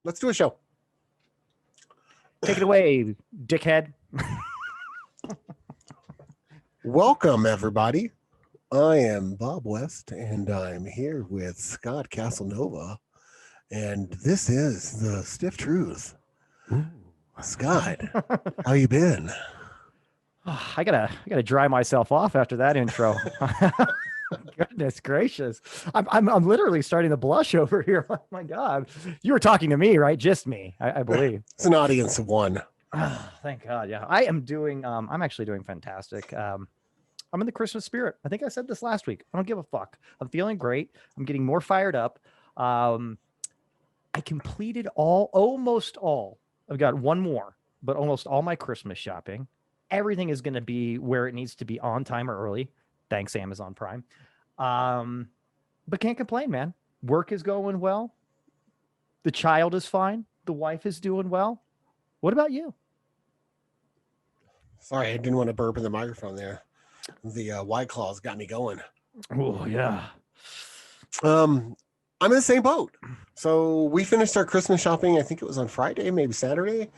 Let's do a show. Take it away, dickhead. Welcome, everybody. I am Bob West, and I'm here with Scott Casanova, and this is the Stiff Truth. Ooh. Scott, how you been? Oh, I gotta dry myself off after that intro. Goodness gracious, I'm literally starting to blush over here. Oh my God, you were talking to me, right? Just me, I believe. It's an audience of one. Oh, thank God. Yeah, I am doing. I'm actually doing fantastic. I'm in the Christmas spirit. I think I said this last week. I don't give a fuck. I'm feeling great. I'm getting more fired up. I completed almost all. I've got one more, but almost all my Christmas shopping. Everything is going to be where it needs to be on time or early. Thanks, Amazon Prime. But can't complain, man. Work is going well. The child is fine. The wife is doing well. What about you? Sorry, I didn't want to burp in the microphone there. The White Claws got me going. Oh, yeah. I'm in the same boat. So we finished our Christmas shopping. I think it was on Friday, maybe Saturday.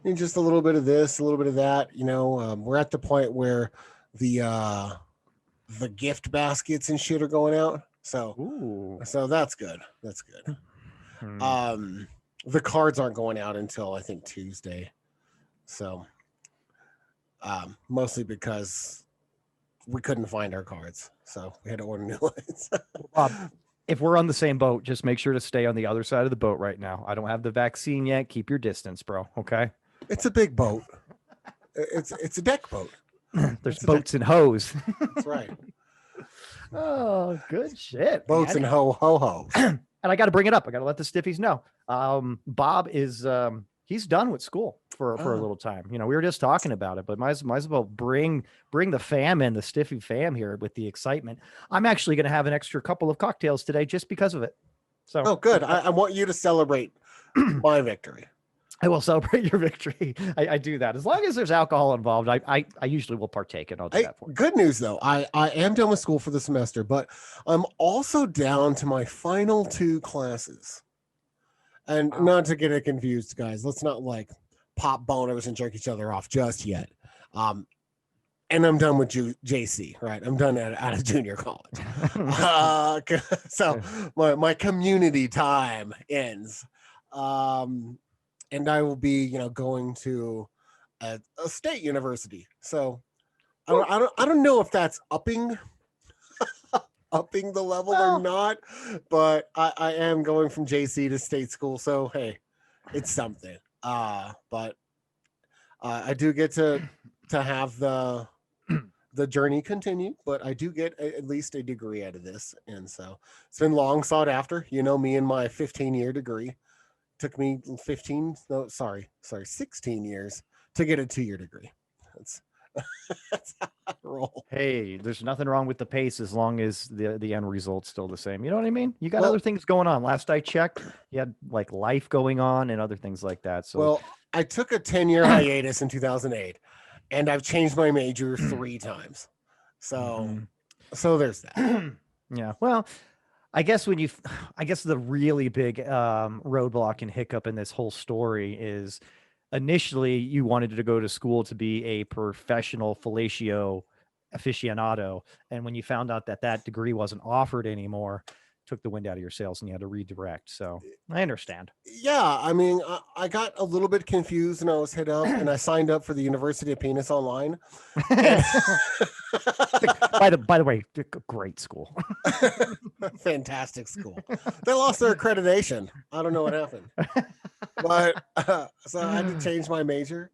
And just a little bit of this, a little bit of that. You know, we're at the point where the gift baskets and shit are going out. So that's good. That's good. The cards aren't going out until I think Tuesday. So mostly because we couldn't find our cards. So we had to order new ones. If we're on the same boat, just make sure to stay on the other side of the boat right now. I don't have the vaccine yet. Keep your distance, bro. Okay. It's a big boat. It's a deck boat. There's boats and hoes. That's right. Oh, good shit. Boats man. and ho. And I got to bring it up. I got to let the Stiffies know. Bob is he's done with school for a little time. You know, we were just talking about it, but might as well bring the fam in, the Stiffy fam here with the excitement. I'm actually going to have an extra couple of cocktails today just because of it. So good. I want you to celebrate my victory. I will celebrate your victory. I do that. As long as there's alcohol involved, I usually will partake, and I'll do that for you. Good news, though. I am done with school for the semester, but I'm also down to my final 2 classes. And not to get it confused, guys, let's not like pop boners and jerk each other off just yet. And I'm done with JC, right? I'm done out of junior college. So my community time ends. And I will be, going to a state university. So I don't know if that's upping the level or not, but I am going from JC to state school. So, hey, it's something. But I do get to have the journey continue, but I do get at least a degree out of this. And so it's been long sought after, me and my 15-year degree. Took me 16 years to get a 2-year degree. That's how I roll. Hey, there's nothing wrong with the pace as long as the end result's still the same. You know what I mean? You got other things going on. Last I checked, you had like life going on and other things like that. So I took a 10-year hiatus in 2008, and I've changed my major 3 times. So there's that. Yeah. Well, I guess the really big roadblock and hiccup in this whole story is initially you wanted to go to school to be a professional fellatio aficionado. And when you found out that degree wasn't offered anymore, took the wind out of your sails and you had to redirect. So I understand. Yeah. I mean, I got a little bit confused when I was hit up and I signed up for the University of Penis Online. By the way, great school. Fantastic school. They lost their accreditation. I don't know what happened, but so I had to change my major.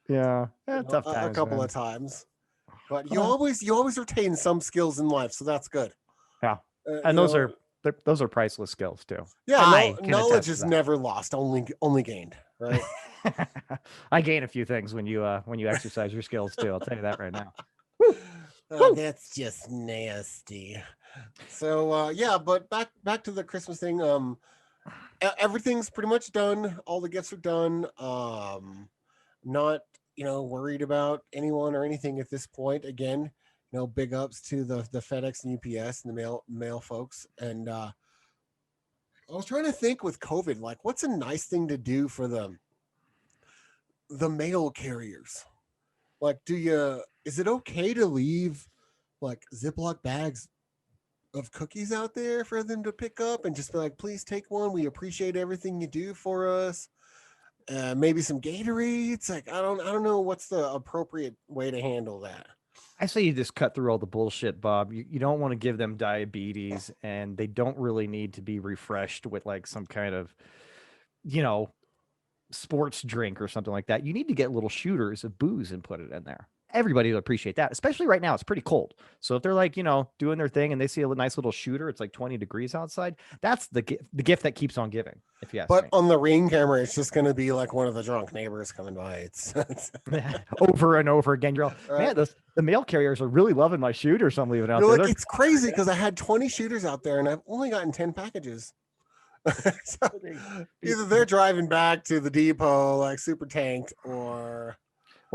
Yeah, tough times, a couple of times, but you always retain some skills in life, so that's good. Yeah, and those are priceless skills too. Yeah, knowledge is never lost, only gained. Right. I gain a few things when you exercise your skills too. I'll tell you that right now. That's just nasty. So but back to the Christmas thing. Everything's pretty much done. All the gifts are done. Not worried about anyone or anything at this point. Again, big ups to the FedEx and UPS and the mail folks. And I was trying to think with COVID, like what's a nice thing to do for the mail carriers? Like, is it okay to leave like Ziploc bags of cookies out there for them to pick up and just be like, please take one. We appreciate everything you do for us. Maybe some Gatorades. Like, I don't know what's the appropriate way to handle that. I say you just cut through all the bullshit, Bob. You don't want to give them diabetes, and they don't really need to be refreshed with like some kind of, you know, sports drink or something like that. You need to get little shooters of booze and put it in there. Everybody will appreciate that, especially right now. It's pretty cold. So if they're like, doing their thing and they see a nice little shooter, it's like 20 degrees outside. That's the gift that keeps on giving, if you ask But me. on the Ring camera, it's just going to be like one of the drunk neighbors coming by. It's Over and over again. You're all, right? man, the mail carriers are really loving my shooters I'm leaving out You're there. like, They're it's crazy because I had 20 shooters out there and I've only gotten 10 packages. So either they're driving back to the depot like super tanked, or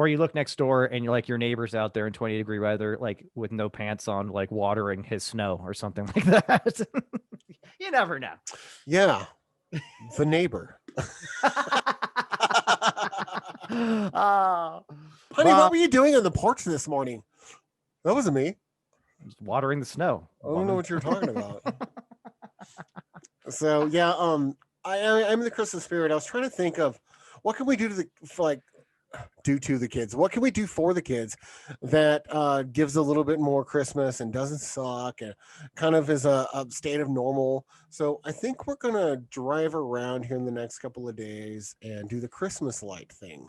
you look next door and you're like your neighbor's out there in 20-degree weather, like with no pants on, like watering his snow or something like that. You never know. yeah, the neighbor. Oh, Honey, what were you doing on the porch this morning? That wasn't me. just watering the snow. I don't know what you're talking about. So yeah, I'm in the Christmas spirit. I was trying to think of what can we do to the kids. What can we do for the kids that gives a little bit more Christmas and doesn't suck and kind of is a state of normal. So I think we're gonna drive around here in the next couple of days and do the Christmas light thing.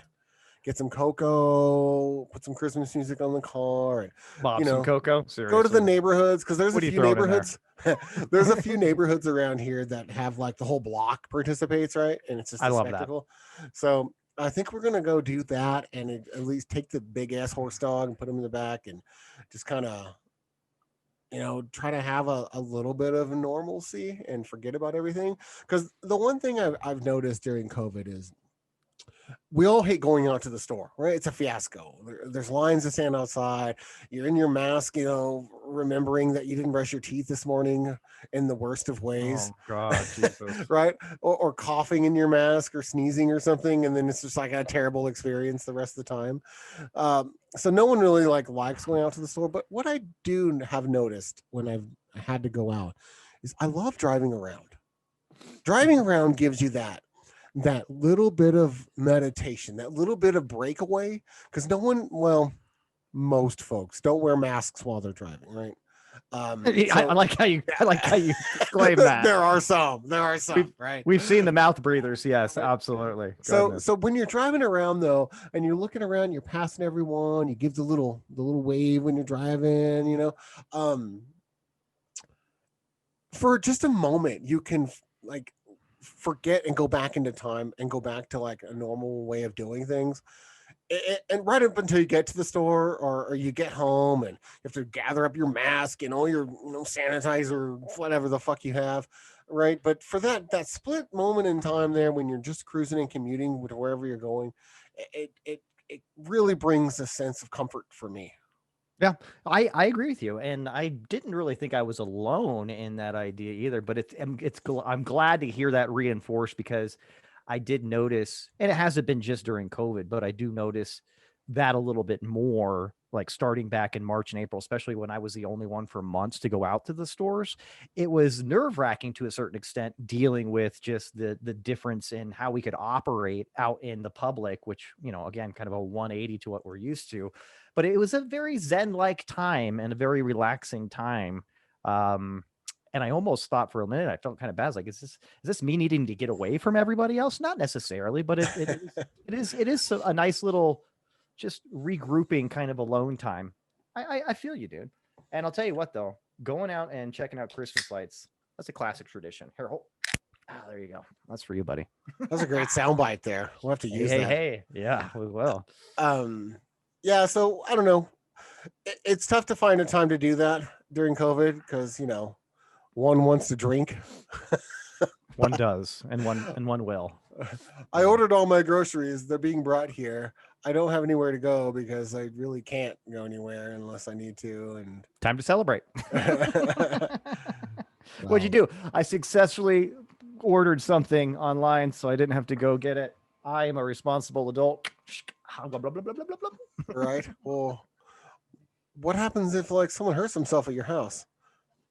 Get some cocoa, put some Christmas music on the car, and Bob, some cocoa. Seriously. go to the neighborhoods because there's What a are you few throwing in neighborhoods. There's a few neighborhoods around here that have like the whole block participates, right? And it's just I a love spectacle. So I think we're gonna go do that and at least take the big ass horse dog and put him in the back and just kind of try to have a little bit of normalcy and forget about everything. Because the one thing I've noticed during COVID is we all hate going out to the store, right? It's a fiasco. There's lines to stand outside. You're in your mask, remembering that you didn't brush your teeth this morning in the worst of ways. Oh God, Jesus. Right? Or coughing in your mask or sneezing or something. And then it's just like a terrible experience the rest of the time. So no one really likes going out to the store. But what I do have noticed when I've had to go out is I love driving around. Driving around gives you that little bit of meditation, that little bit of breakaway, because most folks don't wear masks while they're driving, right? I like how you claim that. There are some, right? We've seen the mouth breathers. Yes, absolutely. So when you're driving around though, and you're looking around, you're passing everyone, you give the little wave when you're driving, for just a moment, you can forget and go back into time and go back to like a normal way of doing things. And right up until you get to the store or you get home and you have to gather up your mask and all your sanitizer, whatever the fuck you have, right? But for that split moment in time there when you're just cruising and commuting to wherever you're going, it really brings a sense of comfort for me. Yeah, I agree with you, and I didn't really think I was alone in that idea either. But I'm glad to hear that reinforced, because I did notice, and it hasn't been just during COVID, but I do notice that a little bit more, like starting back in March and April, especially when I was the only one for months to go out to the stores. It was nerve-wracking to a certain extent, dealing with just the difference in how we could operate out in the public, which, again, kind of a 180 to what we're used to. But it was a very Zen-like time and a very relaxing time. And I almost thought for a minute, I felt kind of bad. Like, is this me needing to get away from everybody else? Not necessarily, but it is a nice little just regrouping kind of alone time. I feel you, dude. And I'll tell you what, though, going out and checking out Christmas lights, that's a classic tradition. Here, there you go. That's for you, buddy. That's a great soundbite there. We'll have to use that. Hey. Yeah, we will. Yeah, so I don't know. It's tough to find a time to do that during COVID because, one wants to drink. One does, and one will. I ordered all my groceries. They're being brought here. I don't have anywhere to go because I really can't go anywhere unless I need to. And time to celebrate. What'd you do? I successfully ordered something online, so I didn't have to go get it. I am a responsible adult. Blah, blah, blah, blah, blah, blah. Right. Well, what happens if like someone hurts themselves at your house?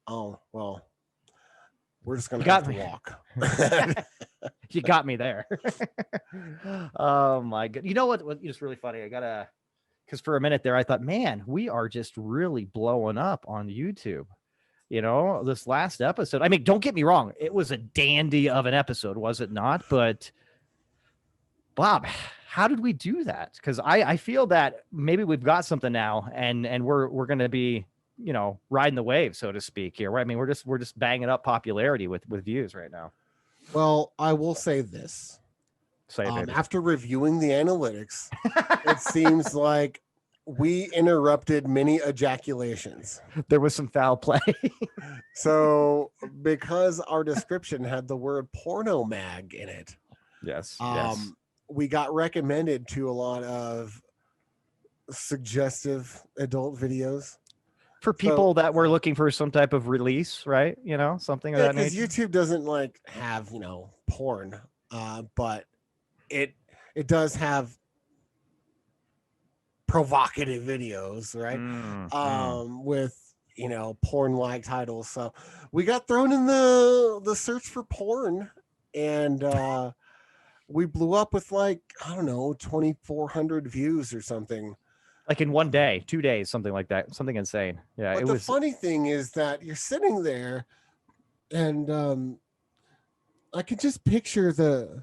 Oh, well, we're just gonna have to walk. You got me there. Oh my god! You know what? It's really funny. Because for a minute there, I thought, man, we are just really blowing up on YouTube. You know, this last episode. I mean, don't get me wrong; it was a dandy of an episode, was it not? But Bob, how did we do that? Because I feel that maybe we've got something now, and we're going to be, you know, riding the wave, so to speak. Here, I mean, we're just banging up popularity with views right now. Well, I will say this. After reviewing the analytics, it seems like we interrupted many ejaculations. There was some foul play. So, because our description had the word porno mag in it, yes, we got recommended to a lot of suggestive adult videos. For people that were looking for some type of release, right? You know, something of that nature. Because YouTube doesn't like have, you know, porn, but it does have provocative videos, right? With, you know, porn-like titles. So we got thrown in the search for porn, and we blew up with like, I don't know, 2,400 views or something. Like in 1 day, 2 days, something like that, something insane. Yeah, but the funny thing is that you're sitting there, and I could just picture the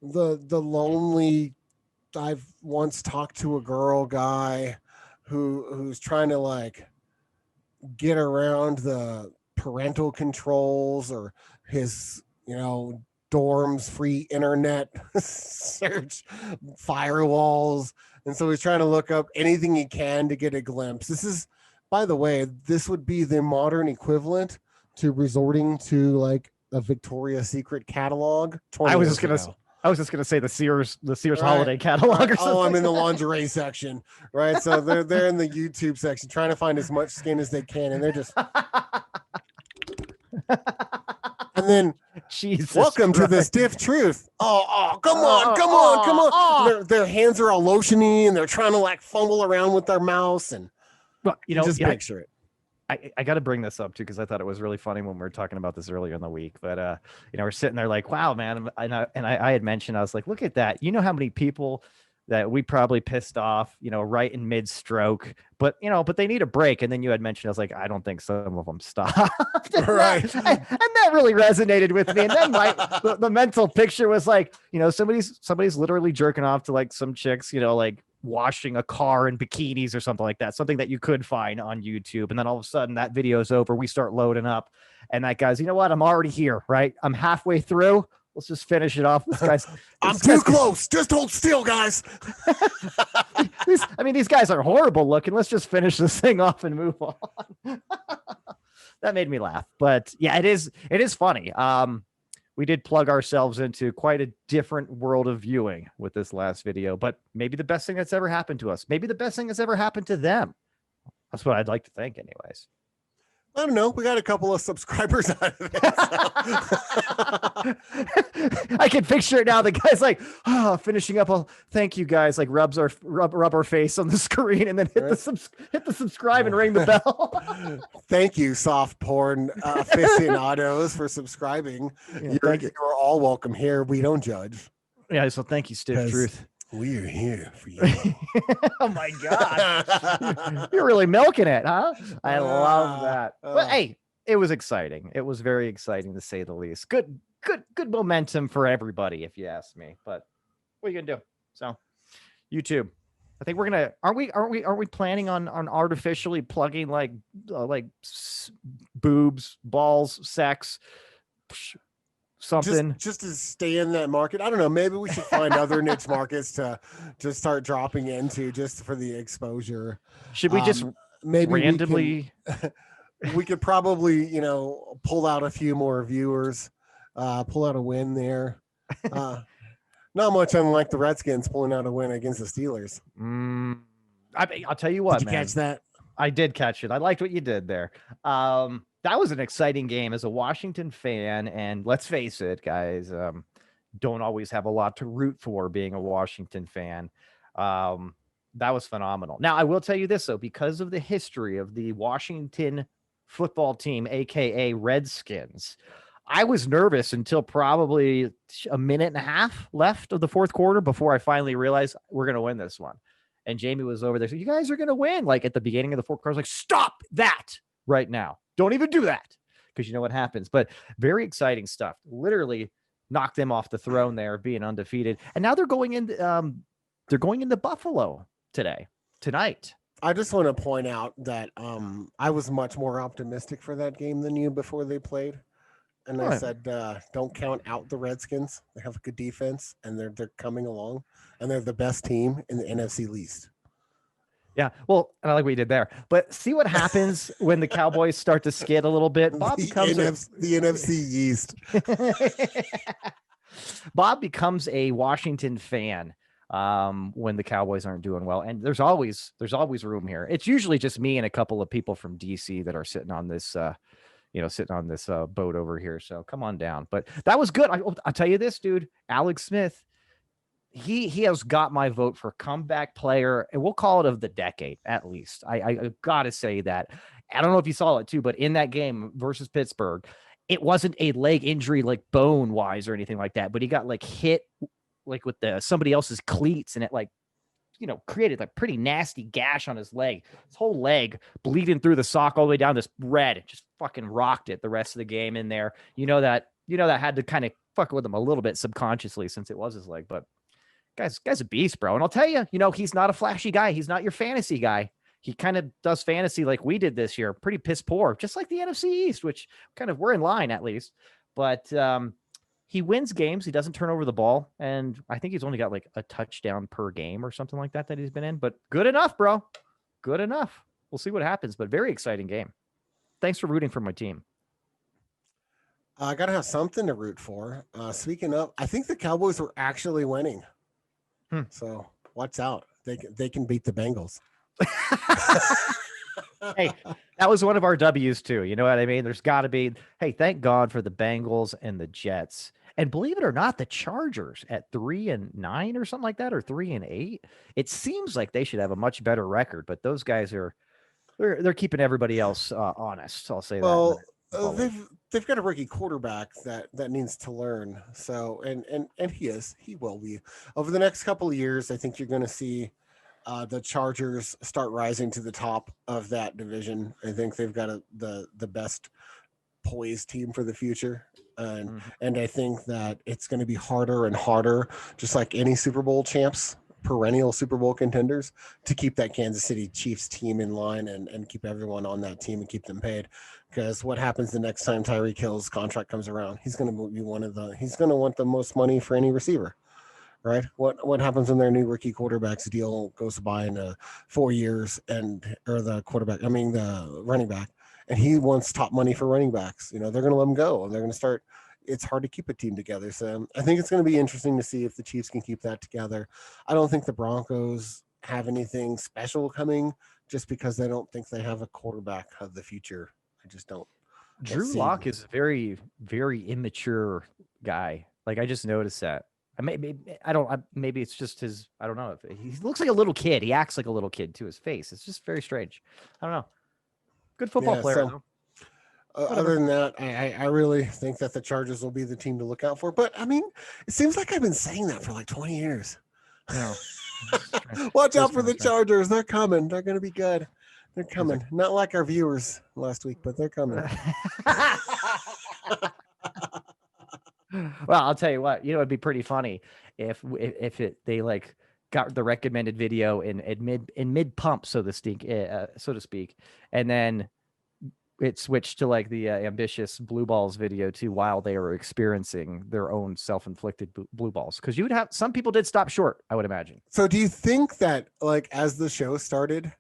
lonely. I've once talked to a girl guy who's trying to like get around the parental controls or his, you know, dorm's free internet search firewalls. And so he's trying to look up anything he can to get a glimpse. This is, by the way, this would be the modern equivalent to resorting to like a Victoria's Secret catalog. I was just gonna say the Sears holiday catalog or something. Oh, I'm in the lingerie section, right? So they're in the YouTube section trying to find as much skin as they can, and they're just. And then, Jesus welcome Christ. to the stiff truth. Oh, come on. Their hands are all lotiony, and they're trying to like fumble around with their mouse, and you know, just picture it. I got to bring this up too, because I thought it was really funny when we were talking about this earlier in the week. But you know, we're sitting there like, wow, man, and I had mentioned, I was like, look at that. You know how many people that we probably pissed off, you know, right in mid-stroke, but they need a break. And then you had mentioned, I was like, I don't think some of them stopped. Right. and that really resonated with me. And then the mental picture was like, you know, somebody's literally jerking off to like some chicks, you know, like washing a car in bikinis or something like that, something that you could find on YouTube. And then all of a sudden that video is over. We start loading up, and that guy's, you know what? I'm already here, right? I'm halfway through. Let's just finish it off. I'm too close. Just hold still, guys. These guys are horrible looking. Let's just finish this thing off and move on. That made me laugh. But yeah, it is funny. We did plug ourselves into quite a different world of viewing with this last video, but maybe the best thing that's ever happened to us. Maybe the best thing that's ever happened to them. That's what I'd like to think anyways. I don't know. We got a couple of subscribers out of it. So. I can picture it now. The guy's like, finishing up. Thank you guys. Like rub our face on the screen, and then hit the subscribe and ring the bell. Thank you, soft porn aficionados, for subscribing. Yeah, you're all welcome here. We don't judge. Yeah. So thank you, Stiff Truth. We're here for you. Oh my God. You're really milking it, huh? I love that. But hey, it was exciting. It was very exciting to say the least. Good momentum for everybody, if you ask me. But what are you gonna do? So YouTube. I think we're gonna aren't we planning on artificially plugging like boobs, balls, sex, something just to stay in that market. I don't know. Maybe we should find other niche markets to start dropping into just for the exposure. Should we just maybe randomly? We could probably, you know, pull out a few more viewers, pull out a win there. Not much unlike the Redskins pulling out a win against the Steelers. I'll tell you what, Did you catch that? I did catch it. I liked what you did there. that was an exciting game as a Washington fan. And let's face it, guys, don't always have a lot to root for being a Washington fan. That was phenomenal. Now, I will tell you this, though, because of the history of the Washington football team, aka Redskins, I was nervous until probably a minute and a half left of the fourth quarter before I finally realized we're going to win this one. And Jamie was over there. So you guys are going to win. Like at the beginning of the fourth quarter, I was like, stop that right now. Don't even do that. Because you know what happens. But very exciting stuff. Literally knocked them off the throne there, being undefeated. And now they're going into Buffalo tonight. I just want to point out that I was much more optimistic for that game than you before they played. And I said, don't count out the Redskins. They have a good defense, and they're coming along, and they're the best team in the NFC East. Yeah, well, and I like what you did there. But see what happens when the Cowboys start to skid a little bit. Bob becomes the NFC East. Bob becomes a Washington fan when the Cowboys aren't doing well, and there's always room here. It's usually just me and a couple of people from DC that are sitting on this. Boat over here. So come on down. But that was good. I'll tell you this, dude, Alex Smith, he has got my vote for comeback player, and we'll call it of the decade, at least. I got to say that. I don't know if you saw it too, but in that game versus Pittsburgh, it wasn't a leg injury, like bone wise or anything like that, but he got like hit like with somebody else's cleats, and it like, created a pretty nasty gash on his leg. His whole leg bleeding through the sock all the way down, this red. It just fucking rocked it the rest of the game in there. That had to kind of fuck with him a little bit subconsciously since it was his leg. But guy's a beast, bro. And I'll tell you, he's not a flashy guy. He's not your fantasy guy. He kind of does fantasy like we did this year, pretty piss poor, just like the NFC East, which kind of we're in line at least. But he wins games. He doesn't turn over the ball. And I think he's only got like a touchdown per game or something like that he's been in. But good enough, bro. Good enough. We'll see what happens. But very exciting game. Thanks for rooting for my team. I got to have something to root for. Speaking of, I think the Cowboys were actually winning. So watch out. They can beat the Bengals. Hey, that was one of our W's too. You know what I mean? There's got to be, hey, thank God for the Bengals and the Jets. And believe it or not, the Chargers at 3-9 or something like that, or 3-8. It seems like they should have a much better record, but those guys they're keeping everybody else honest. I'll say that. Well, they've got a rookie quarterback that needs to learn. So and he will be over the next couple of years. I think you're going to see the Chargers start rising to the top of that division. I think they've got the best poised team for the future. And I think that it's going to be harder and harder, just like any Super Bowl champs, perennial Super Bowl contenders, to keep that Kansas City Chiefs team in line and keep everyone on that team and keep them paid. Because what happens the next time Tyreek Hill's contract comes around? He's going to be he's going to want the most money for any receiver. Right? What happens when their new rookie quarterback's deal goes by in 4 years the running back, and he wants top money for running backs. They're going to let him go, and they're going to start. It's hard to keep a team together. So I think it's going to be interesting to see if the Chiefs can keep that together. I don't think the Broncos have anything special coming, just because I don't think they have a quarterback of the future. I just don't. Drew Lock is a very, very immature guy. Like, I just noticed that. Maybe it's just his, I don't know. He looks like a little kid. He acts like a little kid to his face. It's just very strange. I don't know. Good football player. So, other than that, I really think that the Chargers will be the team to look out for. But I mean, it seems like I've been saying that for like 20 years. No. Watch out for the Chargers. They're coming. They're going to be good. They're coming. Not like our viewers last week, but they're coming. Well, I'll tell you what, it'd be pretty funny if they like got the recommended video in mid pump, so to speak, and then it switched to like the ambitious blue balls video too, while they were experiencing their own self-inflicted blue balls. Because you would have some people did stop short, I would imagine. So do you think that, like, as the show started,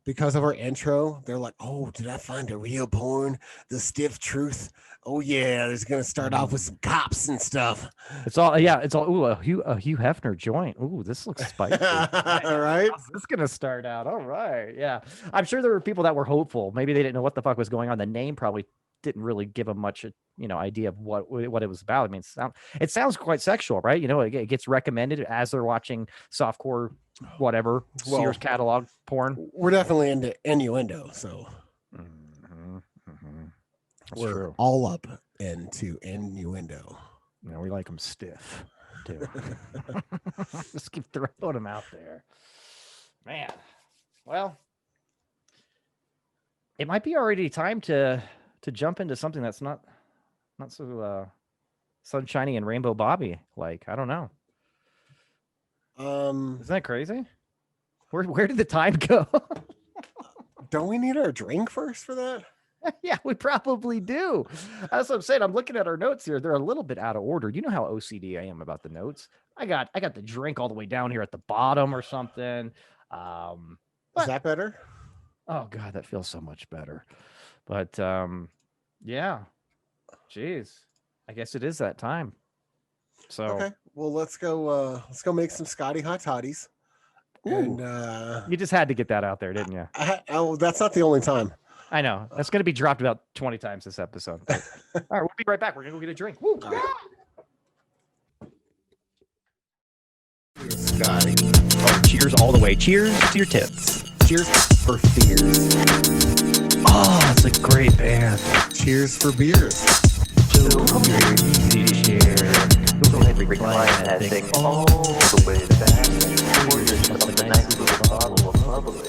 because of our intro, they're like, "Oh, did I find a real porn? The stiff truth? Oh yeah, there's gonna start off with some cops and stuff." It's all ooh, a Hugh Hefner joint. Ooh, this looks spicy. Right? How's this gonna start out? All right. Yeah. I'm sure there were people that were hopeful. Maybe they didn't know what the fuck was going on. The name probably didn't really give them much, idea of what it was about. I mean, it sounds quite sexual, right? It gets recommended as they're watching softcore, whatever, Well, Sears catalog porn. We're definitely into innuendo, so That's we're true. all up into innuendo. We like them stiff, too. Just keep throwing them out there. Man. Well, it might be already time to jump into something that's not so sunshiny and rainbow Bobby. Like, I don't know. Isn't that crazy? Where did the time go? Don't we need our drink first for that? Yeah, we probably do. That's what I'm saying. I'm looking at our notes here. They're a little bit out of order. You know how OCD I am about the notes. I got the drink all the way down here at the bottom or something. Is that better? Oh God, that feels so much better. But yeah. Jeez. I guess it is that time. So okay. Well, let's go make some Scotty Hot Toddies. And you just had to get that out there, didn't you? That's not the only time. I know. That's going to be dropped about 20 times this episode. All right, we'll be right back. We're going to go get a drink. Woo. Scotty. Oh, cheers all the way. Cheers to your tits. Cheers for fears. Oh, it's a great band. Cheers for beers. Go ahead and recline that thing all the way back. Pour yourself a nice little bottle of bubbly.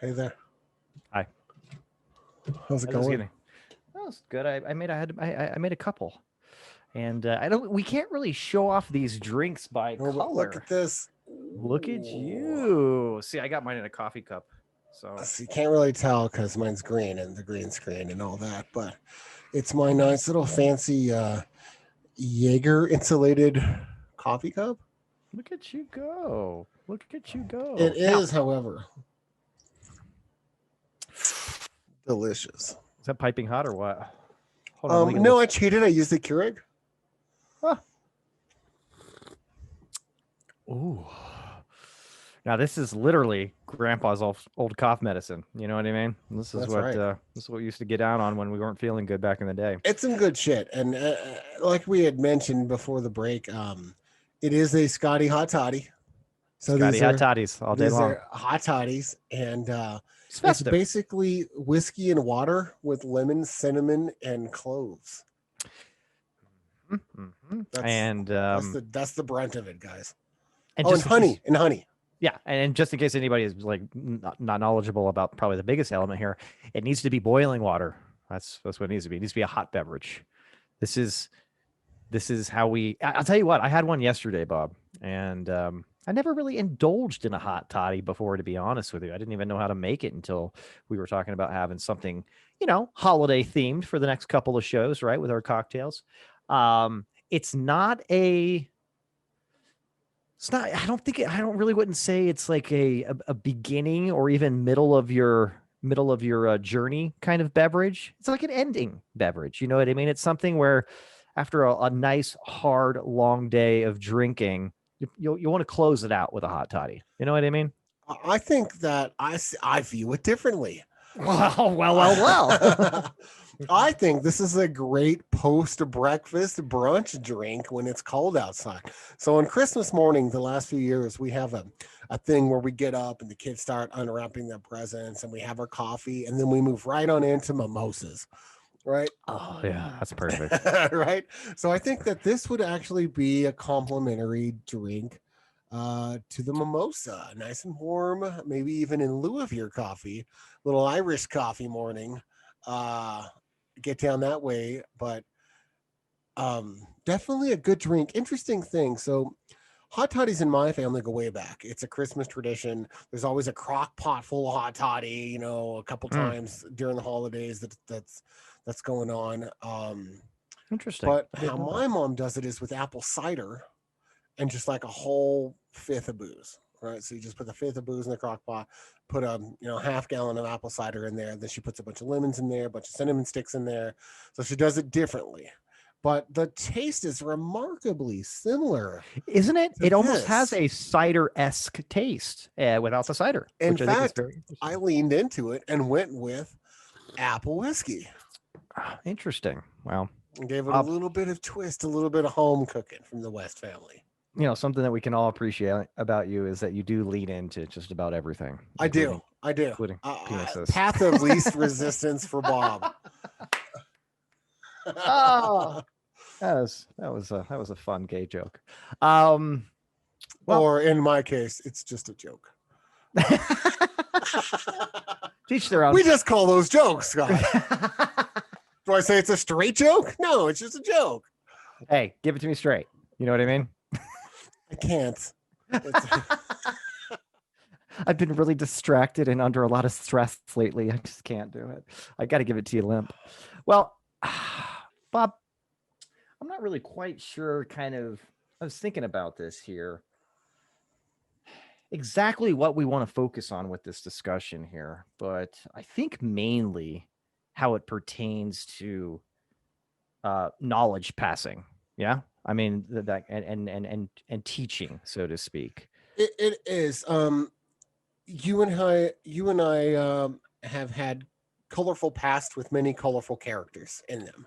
Hey there. Hi. How's it going? That was good. I made a couple, and we can't really show off these drinks by color. Look at this. Look at you. See, I got mine in a coffee cup, so you can't really tell because mine's green and the green screen and all that, but it's my nice little fancy Jaeger insulated coffee cup. Look at you go. Look at you go. It is, however, delicious. Is that piping hot or what? Hold on, no, I cheated. I used the Keurig. Huh. Ooh. Now this is literally Grandpa's old cough medicine. You know what I mean? This is this is what we used to get out on when we weren't feeling good back in the day. It's some good shit, and like we had mentioned before the break, it is a Scotty Hot Toddy. So Scotty Hot Toddies all day long. Hot Toddies, and it's basically whiskey and water with lemon, cinnamon, and cloves. Mm-hmm. That's the brunt of it, guys. And honey. Yeah, and just in case anybody is like not knowledgeable about probably the biggest element here, it needs to be boiling water. That's what it needs to be. It needs to be a hot beverage. This is how I'll tell you what, I had one yesterday, Bob, and I never really indulged in a hot toddy before, to be honest with you. I didn't even know how to make it until we were talking about having something, holiday themed for the next couple of shows, right, with our cocktails. It's not, I wouldn't say it's like a beginning or even middle of your journey kind of beverage. It's like an ending beverage. You know what I mean? It's something where after a nice, hard, long day of drinking, you want to close it out with a hot toddy. You know what I mean? I think that I view it differently. Well. I think this is a great post-breakfast brunch drink when it's cold outside. So on Christmas morning, the last few years, we have a thing where we get up and the kids start unwrapping their presents and we have our coffee and then we move right on into mimosas, right? Oh, yeah, that's perfect. Right? So I think that this would actually be a complimentary drink to the mimosa, nice and warm, maybe even in lieu of your coffee, little Irish coffee morning. Get down that way, but definitely a good drink. Interesting thing. So hot toddies in my family go way back. It's a Christmas tradition. There's always a crock pot full of hot toddy, you know, a couple times during the holidays that's going on. Interesting. But I didn't how know my that. mom does it is with apple cider and just like a whole fifth of booze. Right, so you just put the fifth of booze in the crock pot, put a half gallon of apple cider in there. Then she puts a bunch of lemons in there, a bunch of cinnamon sticks in there. So she does it differently, but the taste is remarkably similar Isn't it? to It almost has this. a cider-esque taste without the cider, In which I think is fact, very interesting. I leaned into it and went with apple whiskey Interesting. Wow. and gave it a little bit of twist, a little bit of home cooking from the West family. Something that we can all appreciate about you is that you do lean into just about everything. I do. Including penises. Path of least resistance for Bob. Oh, that was a fun gay joke. Well- or in my case, it's just a joke. Teach their own. We just call those jokes, Scott. Do I say it's a straight joke? No, it's just a joke. Hey, give it to me straight. You know what I mean? I can't. I've been really distracted and under a lot of stress lately. I just can't do it. I got to give it to you limp. Well, Bob, I'm not really quite sure I was thinking about this here. Exactly what we want to focus on with this discussion here, but I think mainly how it pertains to knowledge passing. Yeah. I mean, that and teaching, so to speak. It is. You and I have had colorful past with many colorful characters in them,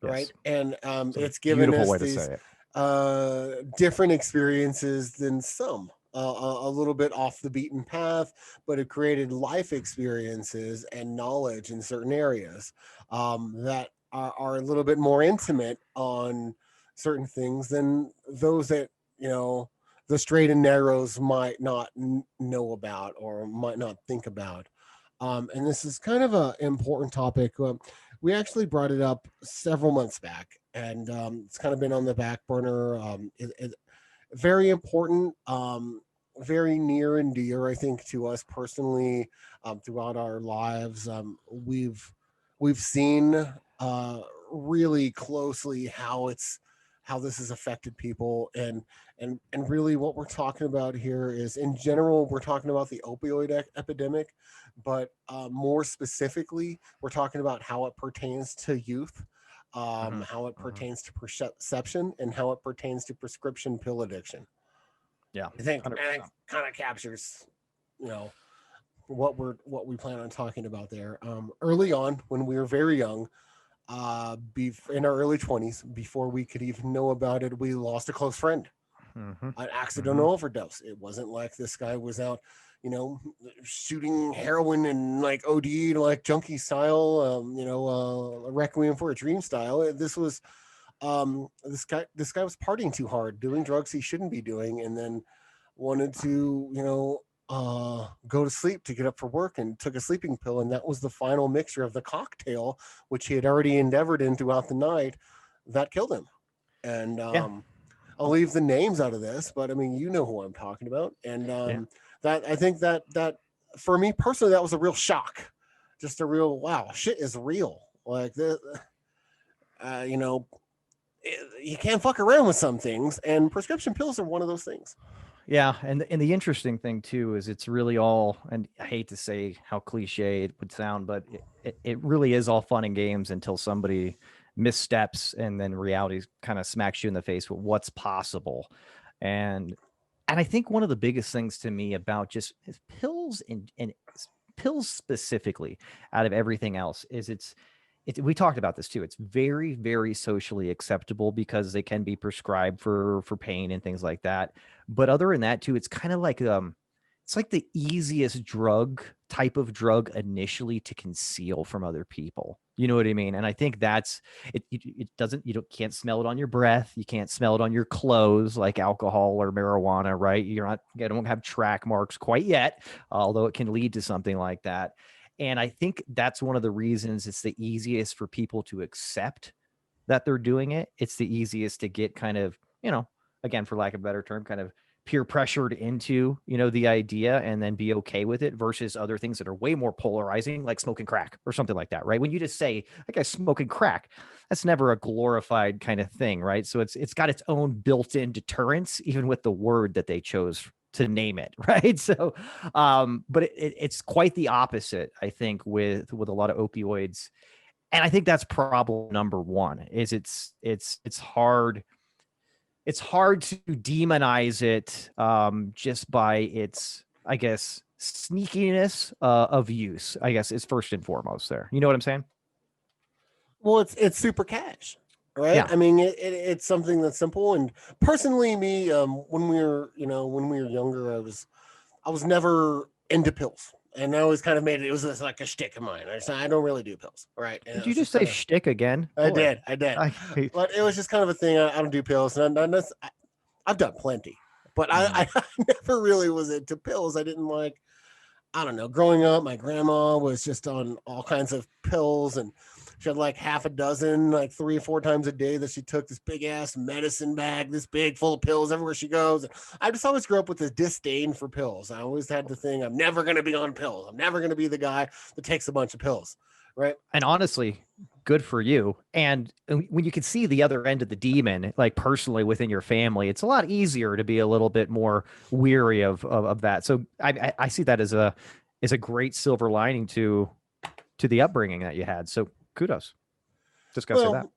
right? Yes. And it's a given beautiful us way to these say it. different experiences than some. A little bit off the beaten path, but it created life experiences and knowledge in certain areas that are a little bit more intimate on certain things than those that the straight and narrows might not know about or might not think about. And this is kind of an important topic. We actually brought it up several months back, and it's kind of been on the back burner. Very important, very near and dear, I think, to us personally. Throughout our lives, we've seen really closely how this has affected people, and really what we're talking about here is, in general, we're talking about the opioid epidemic, but more specifically, we're talking about how it pertains to youth. How it pertains to perception, and how it pertains to prescription pill addiction. Yeah, I think 100%. kind of captures, what we plan on talking about there. Early on, when we were very young, in our early 20s, before we could even know about it, we lost a close friend, an accidental overdose. It wasn't like this guy was out, shooting heroin and like OD like junkie style, Requiem for a Dream style. This was this guy was partying too hard, doing drugs he shouldn't be doing, and then wanted to go to sleep to get up for work, and took a sleeping pill, and that was the final mixture of the cocktail, which he had already endeavored in throughout the night, that killed him. And I'll leave the names out of this, but I mean, you know who I'm talking about. And that, I think that for me personally, that was a real shock. Just a real, wow, shit is real. Like the you can't fuck around with some things, and prescription pills are one of those things. Yeah, and the interesting thing too is it's really all, and I hate to say how cliche it would sound, but it really is all fun and games until somebody missteps, and then reality kind of smacks you in the face with what's possible. And I think one of the biggest things to me about just pills and pills specifically, out of everything else, is we talked about this too. It's very, very socially acceptable because they can be prescribed for pain and things like that. But other than that too, it's kind of like it's like the easiest type of drug initially to conceal from other people. You know what I mean? And I think that's it. It doesn't, can't smell it on your breath. You can't smell it on your clothes like alcohol or marijuana, right? You don't have track marks quite yet, although it can lead to something like that. And I think that's one of the reasons it's the easiest for people to accept that they're doing it. It's the easiest to get kind of, again, for lack of a better term, kind of peer pressured into, the idea and then be okay with it versus other things that are way more polarizing, like smoking crack or something like that, right? When you just say, that guy's smoking crack, that's never a glorified kind of thing, right? So it's got its own built-in deterrence, even with the word that they chose to name it, right? So, but it's quite the opposite, I think, with a lot of opioids. And I think that's problem number one, is it's hard. It's hard to demonize it just by its, I guess, sneakiness of use, I guess, is first and foremost there. You know what I'm saying? Well, it's super cash, right? Yeah. I mean, it's something that's simple. And personally, me, when we were younger, I was never into pills, and I always kind of made it. It was just like a shtick of mine. I don't really do pills, right? And Did it you was just say kinda, shtick again? I Boy, did, I- but it was just kind of a thing. I don't do pills, and I've done plenty, but I never really was into pills. I didn't like. I don't know. Growing up, my grandma was just on all kinds of pills, and she had like half a dozen, like 3 or 4 times a day that she took this big ass medicine bag, this big full of pills everywhere she goes. And I just always grew up with this disdain for pills. I always had the thing, I'm never going to be on pills. I'm never going to be the guy that takes a bunch of pills. Right. And honestly, good for you. And when you can see the other end of the demon, like personally within your family, it's a lot easier to be a little bit more weary of that. So I see that as a great silver lining to the upbringing that you had. So kudos. Just gotta say that.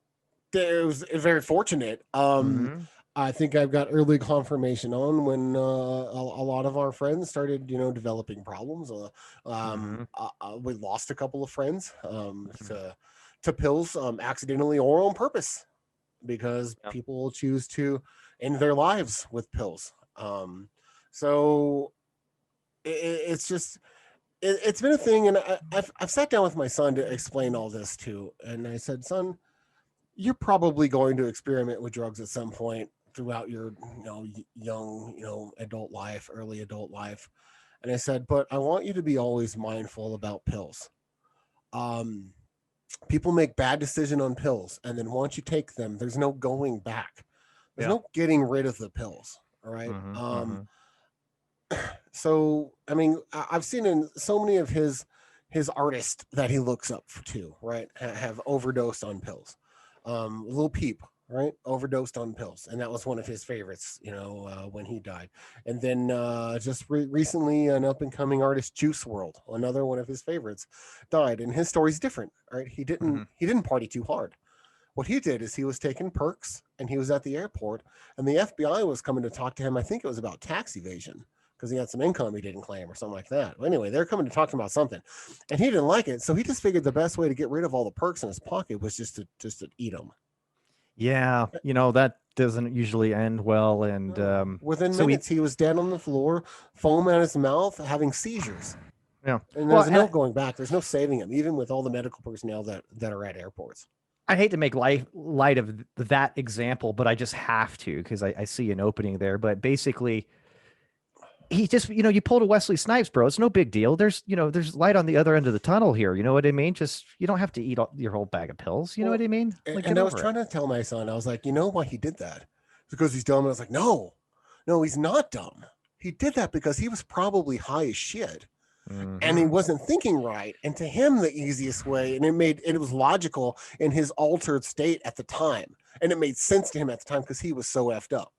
It was very fortunate. Mhm. I think I've got early confirmation on when a lot of our friends started, developing problems. We lost a couple of friends to pills, accidentally or on purpose, because Yep. people choose to end their lives with pills. So it's just it's been a thing, and I've sat down with my son to explain all this too, and I said, son, you're probably going to experiment with drugs at some point throughout your young adult life, early adult life. And I said, but I want you to be always mindful about pills. People make bad decision on pills, and then once you take them, there's no going back. There's no getting rid of the pills. All right. So I mean, I've seen in so many of his artists that he looks up to, right, have overdosed on pills. Little Peep, right, overdosed on pills, and that was one of his favorites, when he died. And then just recently, an up and coming artist, Juice World, another one of his favorites, died, and his story's different, right? He didn't party too hard. What he did is he was taking perks, and he was at the airport, and the FBI was coming to talk to him. I think it was about tax evasion, because he had some income he didn't claim or something like that. But anyway, they're coming to talk to him about something, and he didn't like it. So he just figured the best way to get rid of all the perks in his pocket was just to eat them. Yeah, that doesn't usually end well. And within so minutes, he was dead on the floor, foam out his mouth, having seizures. Yeah, and there's no going back. There's no saving him, even with all the medical personnel that are at airports. I hate to make light of that example, but I just have to, because I see an opening there. But basically, he just, you pulled a Wesley Snipes, bro. It's no big deal. There's light on the other end of the tunnel here. You know what I mean? Just, you don't have to eat your whole bag of pills. You know what I mean? Like, and I was trying to tell my son, I was like, you know why he did that? Because he's dumb. And I was like, no, he's not dumb. He did that because he was probably high as shit. And he wasn't thinking right. And to him, the easiest way, and it was logical in his altered state at the time. And it made sense to him at the time because he was so effed up.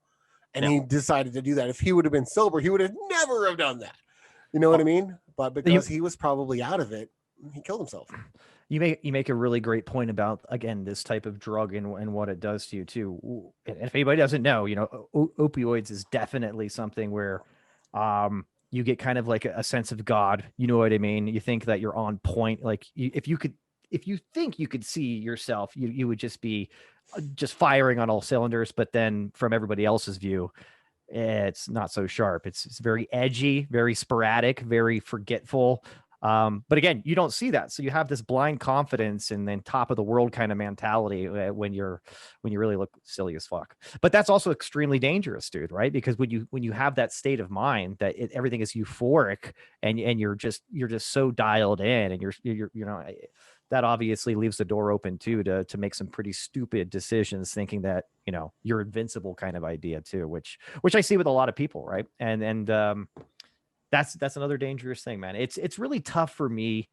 And he decided to do that. If he would have been sober, he would have never have done that. You know what I mean? But because he was probably out of it, he killed himself. You make a really great point about, again, this type of drug and what it does to you too. And if anybody doesn't know, opioids is definitely something where you get kind of like a sense of God. You know what I mean? You think that you're on point. Like if you think you could see yourself, you would just be just firing on all cylinders. But then from everybody else's view, it's not so sharp. It's very edgy, very sporadic, very forgetful. But again, you don't see that. So you have this blind confidence and then top of the world kind of mentality when you really look silly as fuck. But that's also extremely dangerous, dude, right? Because when you have that state of mind that everything is euphoric and you're just so dialed in and you're that obviously leaves the door open too to make some pretty stupid decisions, thinking that, you know, you're invincible kind of idea too, which I see with a lot of people, right? And that's another dangerous thing, man. It's really tough for me,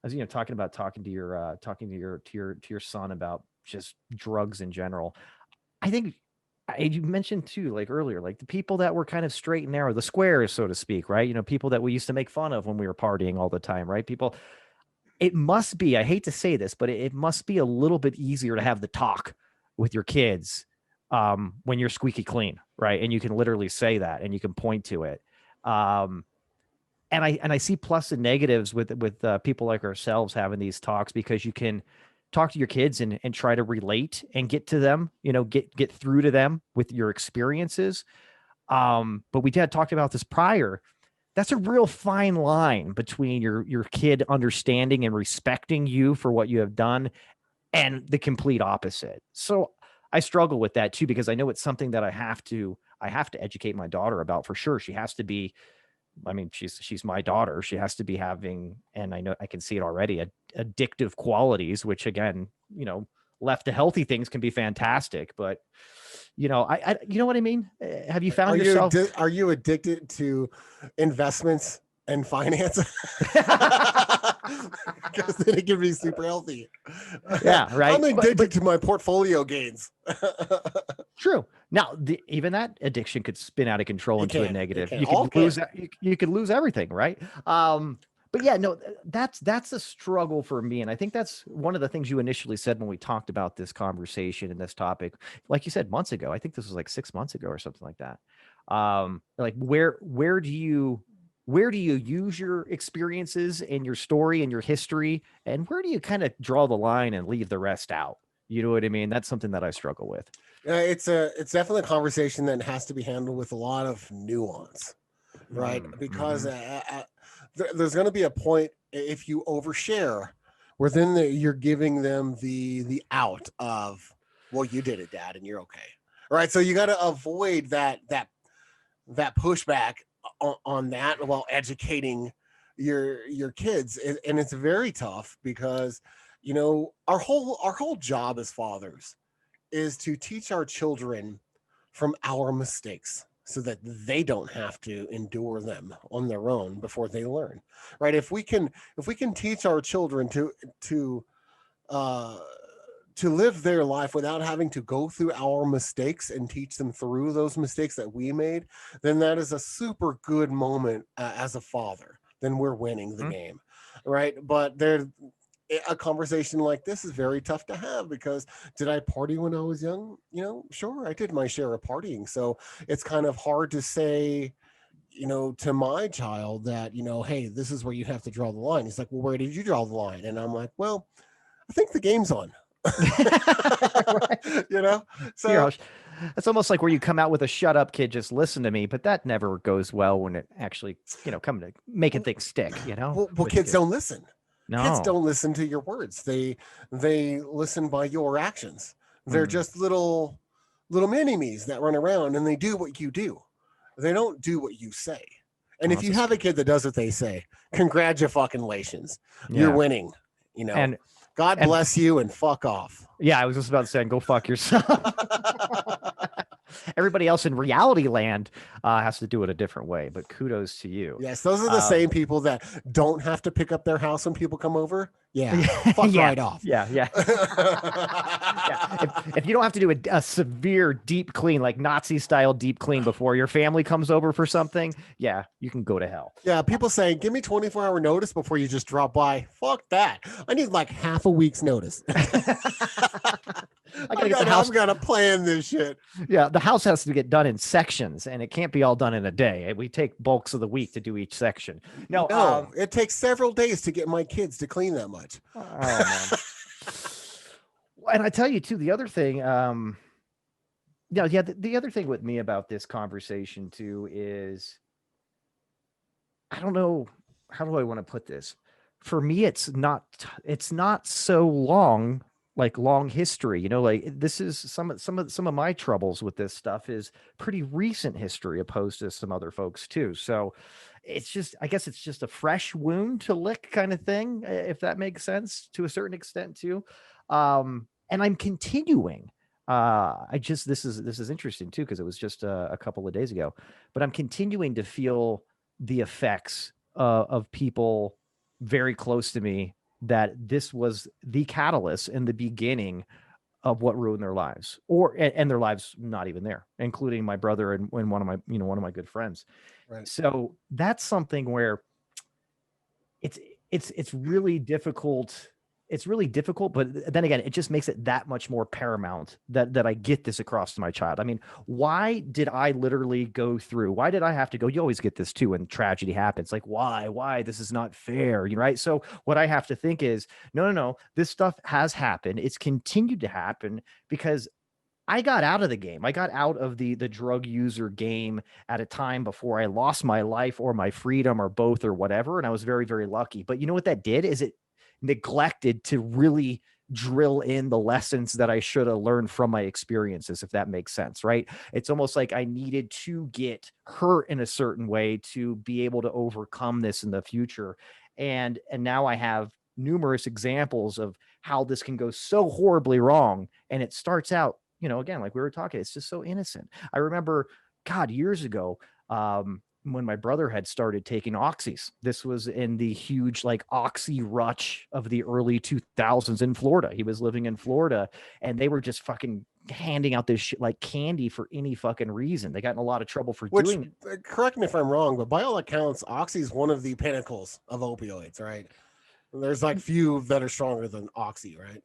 as you know, talking to your son about just drugs in general. I think you mentioned too, like earlier, like the people that were kind of straight and narrow, the squares, so to speak, right? You know, people that we used to make fun of when we were partying all the time, right? People, it must be, I hate to say this, but it must be a little bit easier to have the talk with your kids when you're squeaky clean, right? And you can literally say that and you can point to it. And I see plus and negatives with people like ourselves having these talks, because you can talk to your kids and try to relate and get to them, you know, get through to them with your experiences. But we had talked about this prior. That's a real fine line between your kid understanding and respecting you for what you have done and the complete opposite. So I struggle with that too, because I know it's something that I have to educate my daughter about for sure. She has to be, I mean, she's my daughter. She has to be having, and I know I can see it already, addictive qualities, which again, you know, left to healthy things can be fantastic. But you know, I you know what I mean? Have you found yourself? Are you addicted to investments and finance? Because then it can be super healthy. Yeah, right. I'm addicted to my portfolio gains. True. Now, even that addiction could spin out of control into a negative. You could All lose you could lose everything, right? But yeah, no, that's a struggle for me, and I think that's one of the things you initially said when we talked about this conversation and this topic. Like you said months ago, I think this was like 6 months ago or something like that. Like where do you use your experiences and your story and your history, and where do you kind of draw the line and leave the rest out? You know what I mean? That's something that I struggle with. It's definitely a conversation that has to be handled with a lot of nuance, right? Because there's going to be a point, if you overshare, where then you're giving them the out of, well, you did it, Dad, and you're okay, right? So you got to avoid that pushback on that while educating your kids, and it's very tough because, you know, our whole job as fathers is to teach our children from our mistakes so that they don't have to endure them on their own before they learn, right? If we can teach our children to live their life without having to go through our mistakes and teach them through those mistakes that we made, then that is a super good moment as a father. Then we're winning the game, right? But a conversation like this is very tough to have, because did I party when I was young? You know, sure, I did my share of partying. So it's kind of hard to say, you know, to my child that, you know, hey, this is where you have to draw the line. He's like, well, where did you draw the line? And I'm like, well, I think the game's on. You know, so it's almost like where you come out with a shut up, kid, just listen to me, but that never goes well when it actually, you know, come to making things stick, you know. Well, kids don't listen. No. Kids don't listen to your words. They listen by your actions. They're just little mini-me's that run around and they do what you do. They don't do what you say. And if you have a kid that does what they say, congratulations. Yeah. You're winning, you know. And God bless you and fuck off. Yeah, I was just about to say, go fuck yourself. Everybody else in reality land has to do it a different way, but kudos to you. Yes, those are the same people that don't have to pick up their house when people come over. Yeah, fuck right off. Yeah. Yeah. If you don't have to do a severe deep clean, like Nazi style deep clean before your family comes over for something, yeah, you can go to hell. Yeah, people saying, give me 24-hour notice before you just drop by. Fuck that. I need like half a week's notice. I gotta plan this shit. Yeah, the house has to get done in sections, and it can't be all done in a day. We take bulks of the week to do each section. No, it takes several days to get my kids to clean that much. Oh man. And I tell you too, the other thing, the other thing with me about this conversation too is, I don't know, how do I want to put this? For me, it's not so long like long history, you know, like this is some of my troubles with this stuff is pretty recent history opposed to some other folks too. So it's just, I guess it's just a fresh wound to lick kind of thing, if that makes sense to a certain extent too. And I'm continuing. This is interesting too, because it was just a couple of days ago, but I'm continuing to feel the effects of people very close to me, that this was the catalyst in the beginning of what ruined their lives, or and their lives not even there, including my brother and one of my good friends. Right. So that's something where it's it's really difficult. It's really difficult, but then again, it just makes it that much more paramount that I get this across to my child. I mean, why did I literally go through? Why did I have to go? You always get this too when tragedy happens. Like, why? This is not fair, right? So what I have to think is, no. This stuff has happened. It's continued to happen because I got out of the game. I got out of the drug user game at a time before I lost my life or my freedom or both or whatever. And I was very, very lucky. But you know what that did is it neglected to really drill in the lessons that I should have learned from my experiences, if that makes sense, right? It's almost like I needed to get hurt in a certain way to be able to overcome this in the future. And now I have numerous examples of how this can go so horribly wrong. And it starts out, again, like we were talking, it's just so innocent. I remember, God, years ago, when my brother had started taking oxys. This was in the huge like oxy rush of the early 2000s in Florida. He was living in Florida, and they were just fucking handing out this shit like candy for any fucking reason. They got in a lot of trouble for doing it. Correct me if I'm wrong, but by all accounts, oxy is one of the pinnacles of opioids, right? There's like few that are stronger than oxy, right?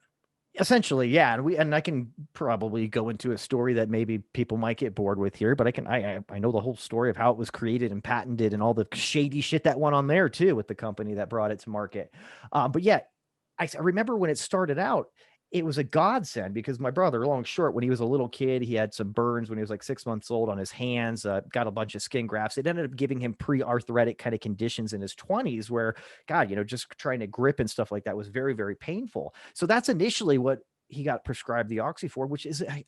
Essentially, yeah, and I can probably go into a story that maybe people might get bored with here, but I know the whole story of how it was created and patented and all the shady shit that went on there too with the company that brought it to market. But yeah, I remember when it started out, it was a godsend because my brother, long short, when he was a little kid, he had some burns when he was like 6 months old on his hands, got a bunch of skin grafts. It ended up giving him pre-arthritic kind of conditions in his 20s where, God, just trying to grip and stuff like that was very, very painful. So that's initially what he got prescribed the oxy for, which is a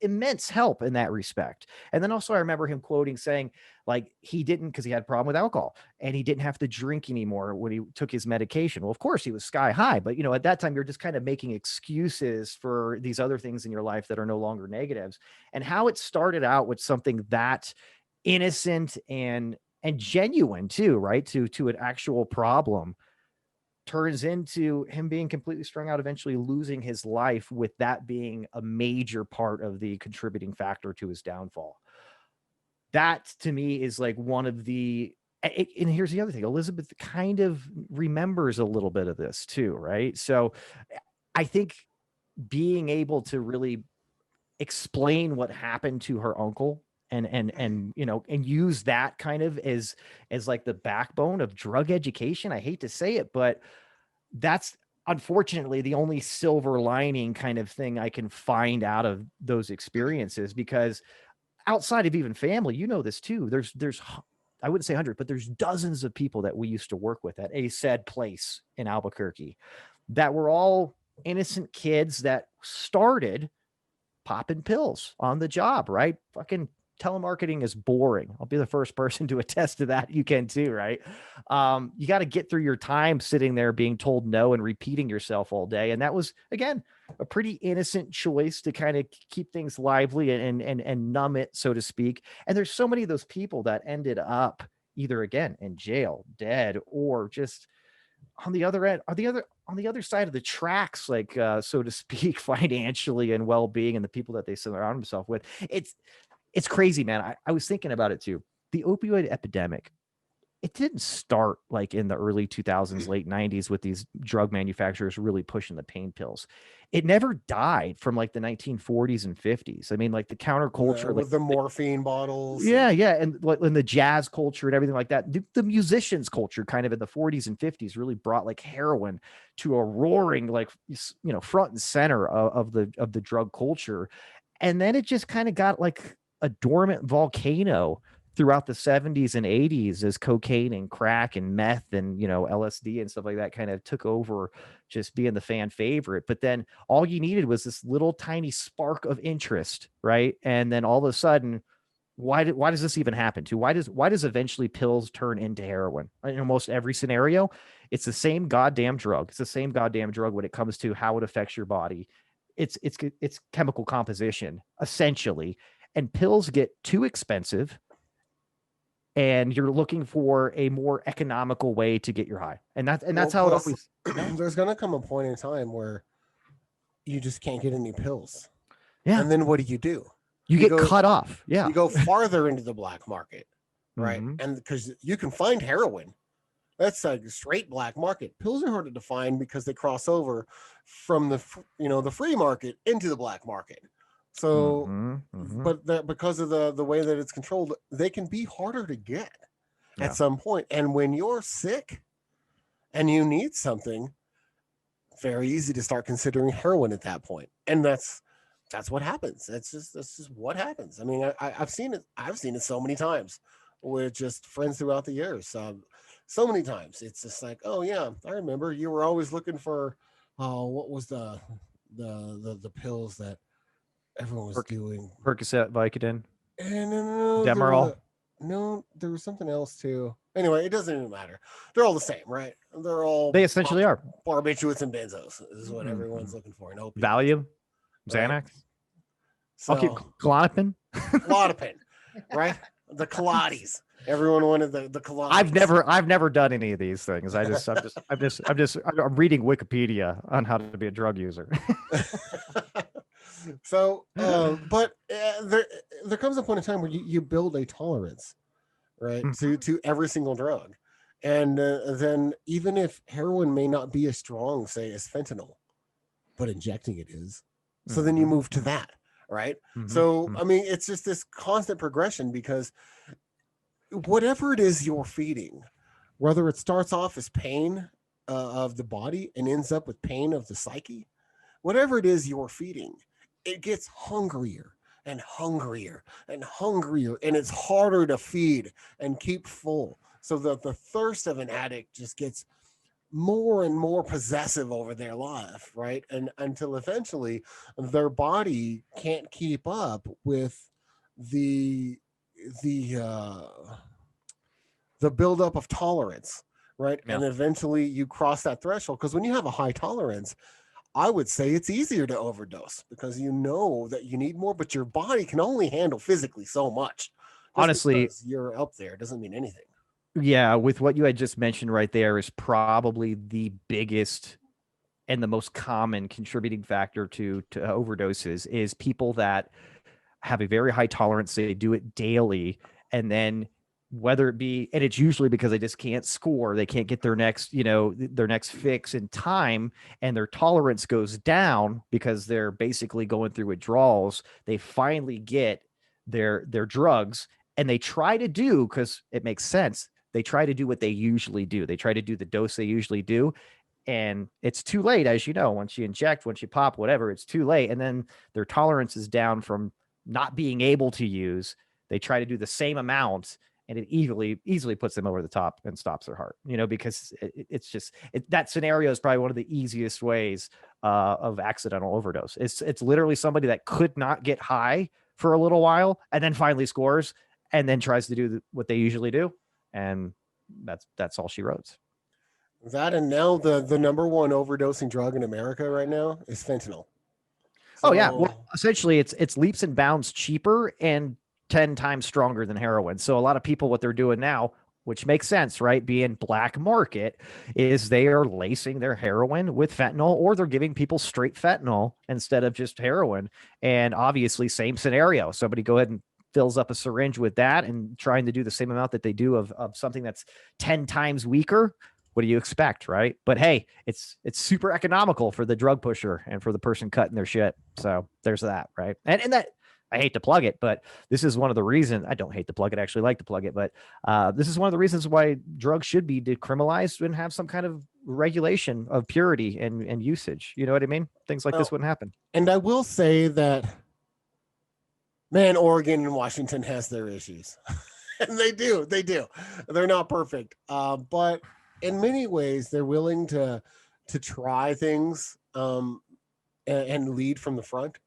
immense help in that respect. And then also I remember him quoting saying like he didn't, because he had a problem with alcohol and he didn't have to drink anymore when he took his medication. Well, of course he was sky high, but at that time you're just kind of making excuses for these other things in your life that are no longer negatives. And how it started out with something that innocent and genuine too, right? To an actual problem turns into him being completely strung out, eventually losing his life, with that being a major part of the contributing factor to his downfall. That to me is like one of the, and here's the other thing, Elizabeth kind of remembers a little bit of this too, right? So I think being able to really explain what happened to her uncle and use that kind of as like the backbone of drug education. I hate to say it, but that's unfortunately the only silver lining kind of thing I can find out of those experiences, because outside of even family, this too, there's I wouldn't say 100, but there's dozens of people that we used to work with at a said place in Albuquerque that were all innocent kids that started popping pills on the job, right? Fucking telemarketing is boring. I'll be the first person to attest to that. You can too, right? You got to get through your time sitting there being told no and repeating yourself all day. And that was, again, a pretty innocent choice to kind of keep things lively and numb it, so to speak. And there's so many of those people that ended up either, again, in jail, dead, or just on the other end, on the other side of the tracks, like so to speak, financially and well-being, and the people that they surround themselves with. It's crazy, man. I was thinking about it too. The opioid epidemic, it didn't start like in the early 2000s, late 90s with these drug manufacturers really pushing the pain pills. It never died from like the 1940s and 50s. I mean, like the counterculture, with the morphine bottles. Yeah. And like in the jazz culture and everything like that, the musicians culture kind of in the 40s and 50s really brought like heroin to a roaring, like, front and center of the drug culture. And then it just kind of got like a dormant volcano throughout the 70s and 80s as cocaine and crack and meth and, LSD and stuff like that kind of took over just being the fan favorite. But then all you needed was this little tiny spark of interest, right? And then all of a sudden, why does this even happen to? Why does eventually pills turn into heroin? In almost every scenario, it's the same goddamn drug. It's the same goddamn drug when it comes to how it affects your body. It's chemical composition, essentially. And pills get too expensive, and you're looking for a more economical way to get your high. And that's how it always. There's gonna come a point in time where you just can't get any pills. Yeah. And then what do? You get cut off. Yeah. You go farther into the black market, right? Mhm. And because you can find heroin, that's a straight black market. Pills are harder to find because they cross over from the free market into the black market. So, but because of the way that it's controlled, they can be harder to get at some point. And when you're sick and you need something, very easy to start considering heroin at that point. And that's what happens. That's just what happens. I mean, I've seen it. I've seen it so many times with just friends throughout the years. So many times it's just like, oh yeah, I remember you were always looking for, what was the pills that everyone was doing? Percocet, Vicodin, No, Demerol. No, there was something else too. Anyway, it doesn't even matter. They're all the same, right? They essentially are. Barbiturates and benzos is what everyone's looking for. And opioids. Valium, Xanax. Right? So, I'll keep Klonopin. Klonopin, right? The Pilates. Everyone wanted the Pilates. I've never done any of these things. I'm reading Wikipedia on how to be a drug user. So, but there comes a point in time where you build a tolerance, right, to every single drug, and then even if heroin may not be as strong, say, as fentanyl, but injecting it is, so then you move to that, right? So, I mean, it's just this constant progression because whatever it is you're feeding, whether it starts off as pain of the body and ends up with pain of the psyche, whatever it is you're feeding, it gets hungrier and hungrier and hungrier, and it's harder to feed and keep full. So that the thirst of an addict just gets more and more possessive over their life, right? And until eventually their body can't keep up with the buildup of tolerance, right? Yeah. And eventually you cross that threshold, because when you have a high tolerance, I would say it's easier to overdose because you know that you need more, but your body can only handle physically so much. Honestly, you're up there doesn't mean anything. Yeah, with what you had just mentioned right there is probably the biggest and the most common contributing factor to overdoses is people that have a very high tolerance. They do it daily, and then whether it be, and it's usually because they just can't score, they can't get their next fix in time, and their tolerance goes down because they're basically going through withdrawals. They finally get their drugs, and they try to do, because it makes sense, they try to do what they usually do. They try to do the dose they usually do, and it's too late, as you know. Once you inject, once you pop, whatever, it's too late, and then their tolerance is down from not being able to use. They try to do the same amount, and it easily puts them over the top and stops their heart, because it's just that scenario is probably one of the easiest ways of accidental overdose. It's literally somebody that could not get high for a little while and then finally scores and then tries to do what they usually do. And that's all she wrote. That, and now the number one overdosing drug in America right now is fentanyl. So, oh yeah. Well, essentially it's leaps and bounds cheaper and 10 times stronger than heroin. So a lot of people, what they're doing now, which makes sense, right? Being black market, is they are lacing their heroin with fentanyl, or they're giving people straight fentanyl instead of just heroin. And obviously same scenario. Somebody go ahead and fills up a syringe with that and trying to do the same amount that they do of something that's 10 times weaker. What do you expect, right? But hey, it's super economical for the drug pusher and for the person cutting their shit. So there's that, right? And that, I hate to plug it, but this is one of the reasons. I don't hate to plug it, I actually like to plug it, but this is one of the reasons why drugs should be decriminalized and have some kind of regulation of purity and usage. You know what I mean? Things like this wouldn't happen. And I will say that, man, Oregon and Washington has their issues. And they do. They're not perfect, but in many ways, they're willing to try things and lead from the front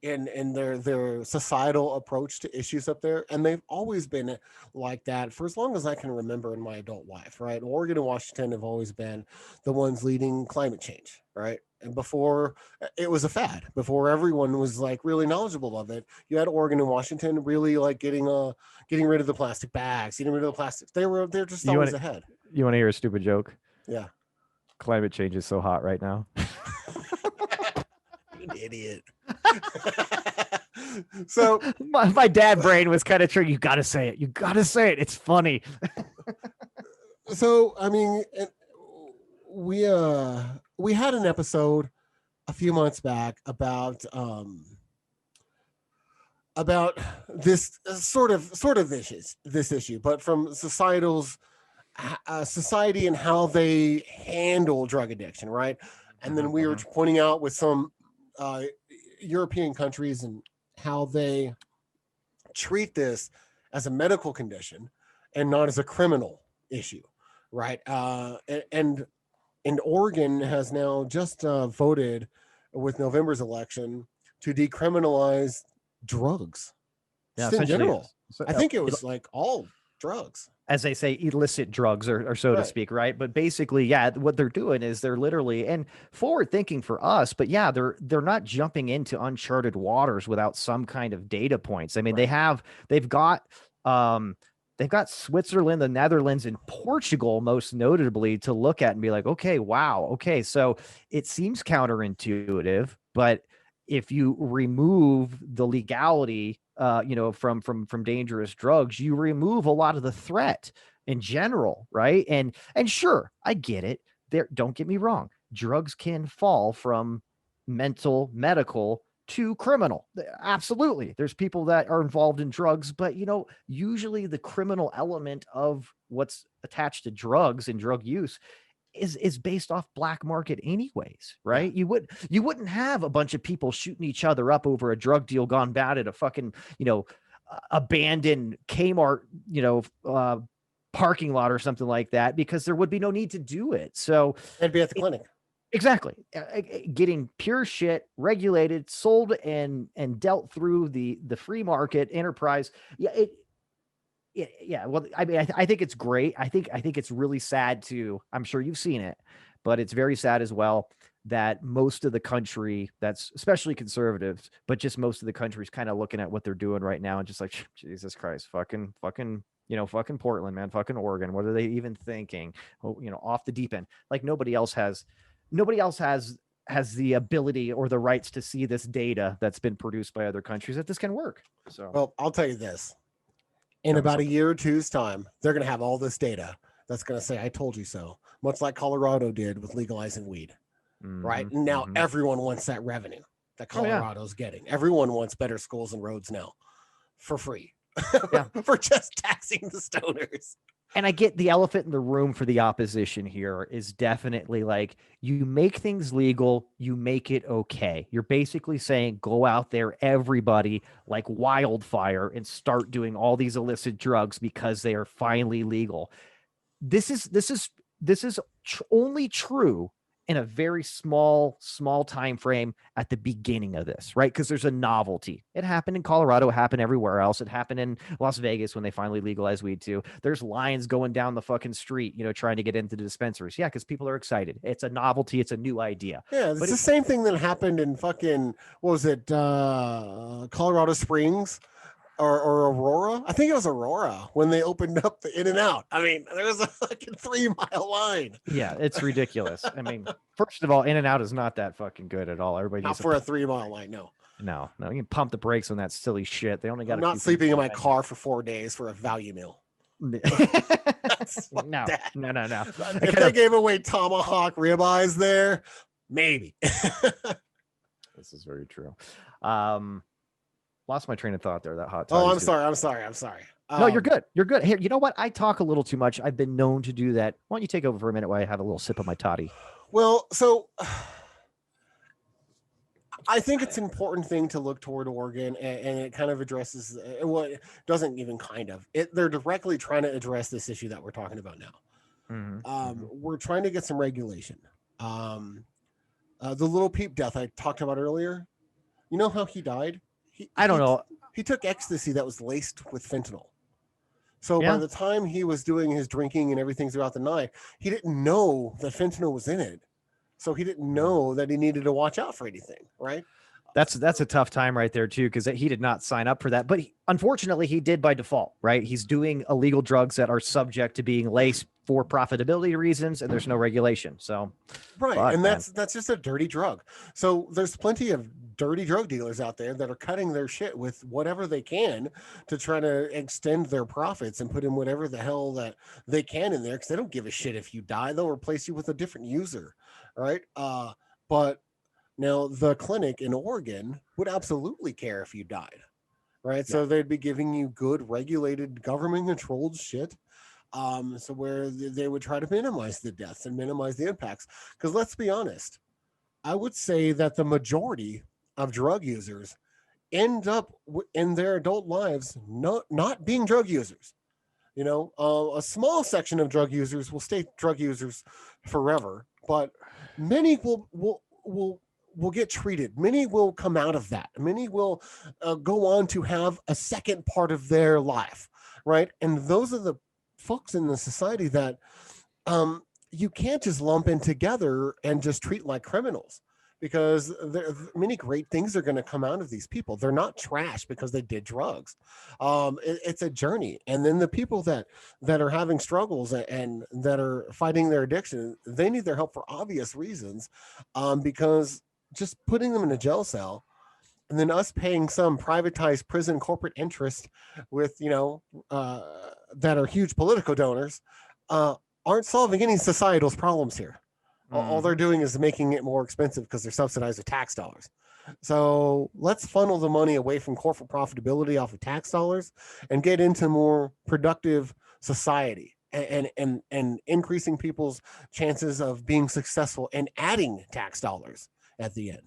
in their societal approach to issues up there. And they've always been like that for as long as I can remember in my adult life, right? Oregon and Washington have always been the ones leading climate change, right? And before it was a fad, before everyone was like really knowledgeable of it, you had Oregon and Washington really like getting rid of the plastic bags, getting rid of the plastic. They're just always ahead. You want to hear a stupid joke? Yeah. Climate change is so hot right now. You idiot. So my dad brain was kind of true. You got to say it. It's funny. So, I mean, we had an episode a few months back about this sort of this issue, but from society and how they handle drug addiction, right? And then we were pointing out with some European countries and how they treat this as a medical condition and not as a criminal issue, right? And Oregon has now just voted with November's election to decriminalize drugs. Yeah, just in general. So, I think it was like all drugs. As they say, illicit drugs or so to speak, right? But basically, yeah, what they're doing is they're literally, and forward thinking for us, but yeah, they're not jumping into uncharted waters without some kind of data points. I mean, they've got Switzerland, the Netherlands, and Portugal, most notably, to look at and be like, okay, wow, okay, so it seems counterintuitive, but if you remove the legality from dangerous drugs, you remove a lot of the threat in general, right? And sure, I get it. Don't get me wrong. Drugs can fall from medical to criminal. Absolutely. There's people that are involved in drugs, but usually the criminal element of what's attached to drugs and drug use is based off black market anyways, right? Yeah. You wouldn't have a bunch of people shooting each other up over a drug deal gone bad at a fucking, abandoned Kmart, parking lot or something like that, because there would be no need to do it. So it'd be at the clinic. Exactly. Getting pure shit regulated, sold and dealt through the free market enterprise. Yeah. Well, I mean, I think it's great. I think it's really sad too. I'm sure you've seen it, but it's very sad as well that most of the country, that's especially conservatives, but just most of the country is kind of looking at what they're doing right now and just like, Jesus Christ, fucking, fucking Portland, man, fucking Oregon. What are they even thinking? Oh, off the deep end. Like nobody else has the ability or the rights to see this data that's been produced by other countries that this can work. So, well, I'll tell you this. In about a year or two's time, they're going to have all this data that's going to say, I told you so, much like Colorado did with legalizing weed, right? And now everyone wants that revenue that Colorado's getting. Everyone wants better schools and roads now for free, for just taxing the stoners. And I get the elephant in the room for the opposition here is definitely like, you make things legal, you make it okay. You're basically saying, go out there, everybody, like wildfire, and start doing all these illicit drugs because they are finally legal. This is only true in a very small time frame at the beginning of this, right? Because there's a novelty. It happened in Colorado, it happened everywhere else. It happened in Las Vegas when they finally legalized weed too. There's lines going down the fucking street, trying to get into the dispensaries. Yeah, because people are excited. It's a novelty. It's a new idea. Yeah, it's the same thing that happened in fucking, what was it, Colorado Springs? Or Aurora. I think it was Aurora when they opened up the In-N-Out. I mean, there was a fucking 3-mile line. Yeah, it's ridiculous. I mean, first of all, In-N-Out is not that fucking good at all. Everybody not for a 3-mile line. No, you can pump the brakes on that silly shit. They only got. I'm not sleeping in my car for 4 days for a value meal. No. If they gave away tomahawk ribeyes there, maybe. This is very true. Lost my train of thought there. That hot. Oh, I'm sorry. No, you're good. You're good. Here, you know what? I talk a little too much. I've been known to do that. Why don't you take over for a minute while I have a little sip of my toddy? Well, so I think it's an important thing to look toward Oregon, and it kind of addresses well, it doesn't even kind of. They're directly trying to address this issue that we're talking about now. We're trying to get some regulation. The little Peep death I talked about earlier. You know how he died? I don't know. He took ecstasy that was laced with fentanyl. So Yeah. by the time he was doing his drinking and everything throughout the night, he didn't know that fentanyl was in it. So he didn't know that he needed to watch out for anything, right? That's a tough time right there too, because he did not sign up for that. But unfortunately, he did by default, right? He's doing illegal drugs that are subject to being laced for profitability reasons, and there's no regulation. So, right, fuck, and man. that's just a dirty drug. So there's plenty of dirty drug dealers out there that are cutting their shit with whatever they can to try to extend their profits and put in whatever the hell that they can in there, because they don't give a shit if you die. They'll replace you with a different user, right? But now the clinic in Oregon would absolutely care if you died, right? Yeah. So they'd be giving you good, regulated, government-controlled shit. So where they would try to minimize the deaths and minimize the impacts. Because let's be honest, I would say that the majority of drug users end up in their adult lives not being drug users. You know, a small section of drug users will stay drug users forever, but many will get treated. Many will come out of that. Many will go on to have a second part of their life, right? And those are the folks in the society that you can't just lump in together and just treat like criminals, because many great things are going to come out of these people. They're not trash because they did drugs. It's a journey. And then the people that are having struggles and that are fighting their addiction, they need their help for obvious reasons, because just putting them in a jail cell and then us paying some privatized prison corporate interest with, that are huge political donors, aren't solving any societal problems here. All they're doing is making it more expensive because they're subsidized with tax dollars. So let's funnel the money away from corporate profitability off of tax dollars and get into more productive society and increasing people's chances of being successful and adding tax dollars at the end.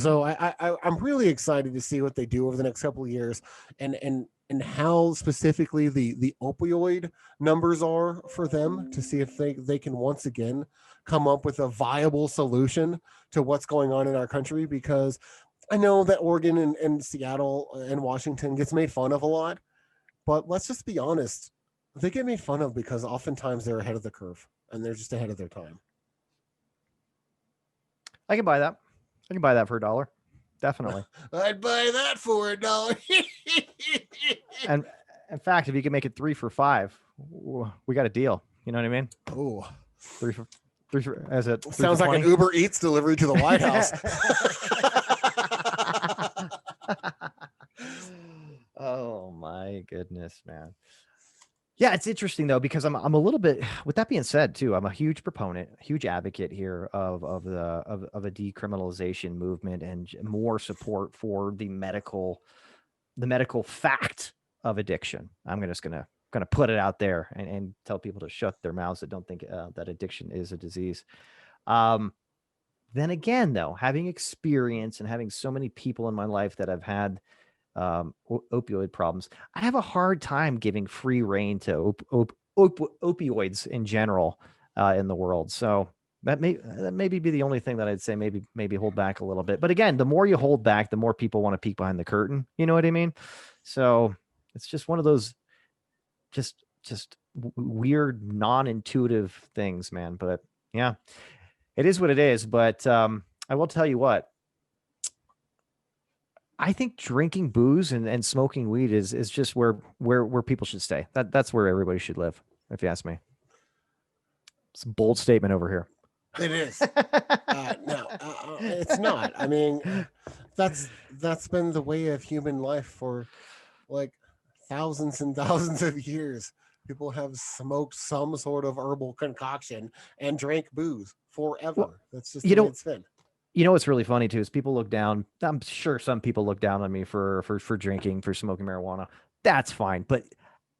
So I'm really excited to see what they do over the next couple of years and how specifically the opioid numbers are for them, to see if they can once again come up with a viable solution to what's going on in our country. Because I know that Oregon and Seattle and Washington gets made fun of a lot, but let's just be honest. They get made fun of because oftentimes they're ahead of the curve and they're just ahead of their time. I can buy that. I can buy that for $1. Definitely. I'd buy that for $1. And in fact, if you can make it 3 for $5, we got a deal. You know what I mean? Oh, 3 for as it sounds like an Uber Eats delivery to the White House. Oh my goodness, man. Yeah, it's interesting though, because I'm a little bit, with that being said too, I'm a huge proponent, huge advocate here of a decriminalization movement and more support for the medical fact of addiction. I'm just gonna put it out there and tell people to shut their mouths that don't think that addiction is a disease. Then again, though, having experience and having so many people in my life that have had opioid problems, I have a hard time giving free rein to opioids in general in the world. So that may be the only thing that I'd say maybe hold back a little bit. But again, the more you hold back, the more people want to peek behind the curtain. You know what I mean? So it's just one of those just weird, non-intuitive things, man. But yeah, it is what it is. But I will tell you what. I think drinking booze and smoking weed is just where people should stay. That's where everybody should live, if you ask me. It's a bold statement over here. It is. No, it's not. I mean, that's been the way of human life for like thousands and thousands of years. People have smoked some sort of herbal concoction and drank booze forever. Well, that's just the way it's been. You know what's really funny too is people look down. I'm sure some people look down on me for drinking, for smoking marijuana. That's fine, but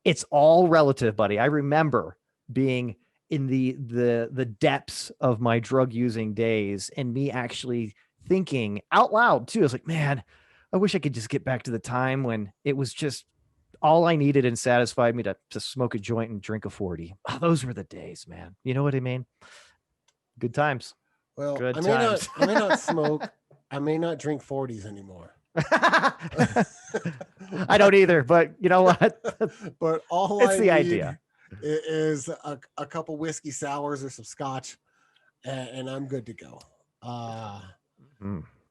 it's all relative, buddy. I remember being in the depths of my drug using days and me actually thinking out loud too. I was like, man, I wish I could just get back to the time when it was just all I needed and satisfied me to smoke a joint and drink a 40. Oh, those were the days, man. You know what I mean? Good times. Well, Good I may times. not, I may not smoke. I may not drink 40s anymore. I don't either, but you know what? But all It's I the need idea. is a couple whiskey sours or some scotch, and I'm good to go.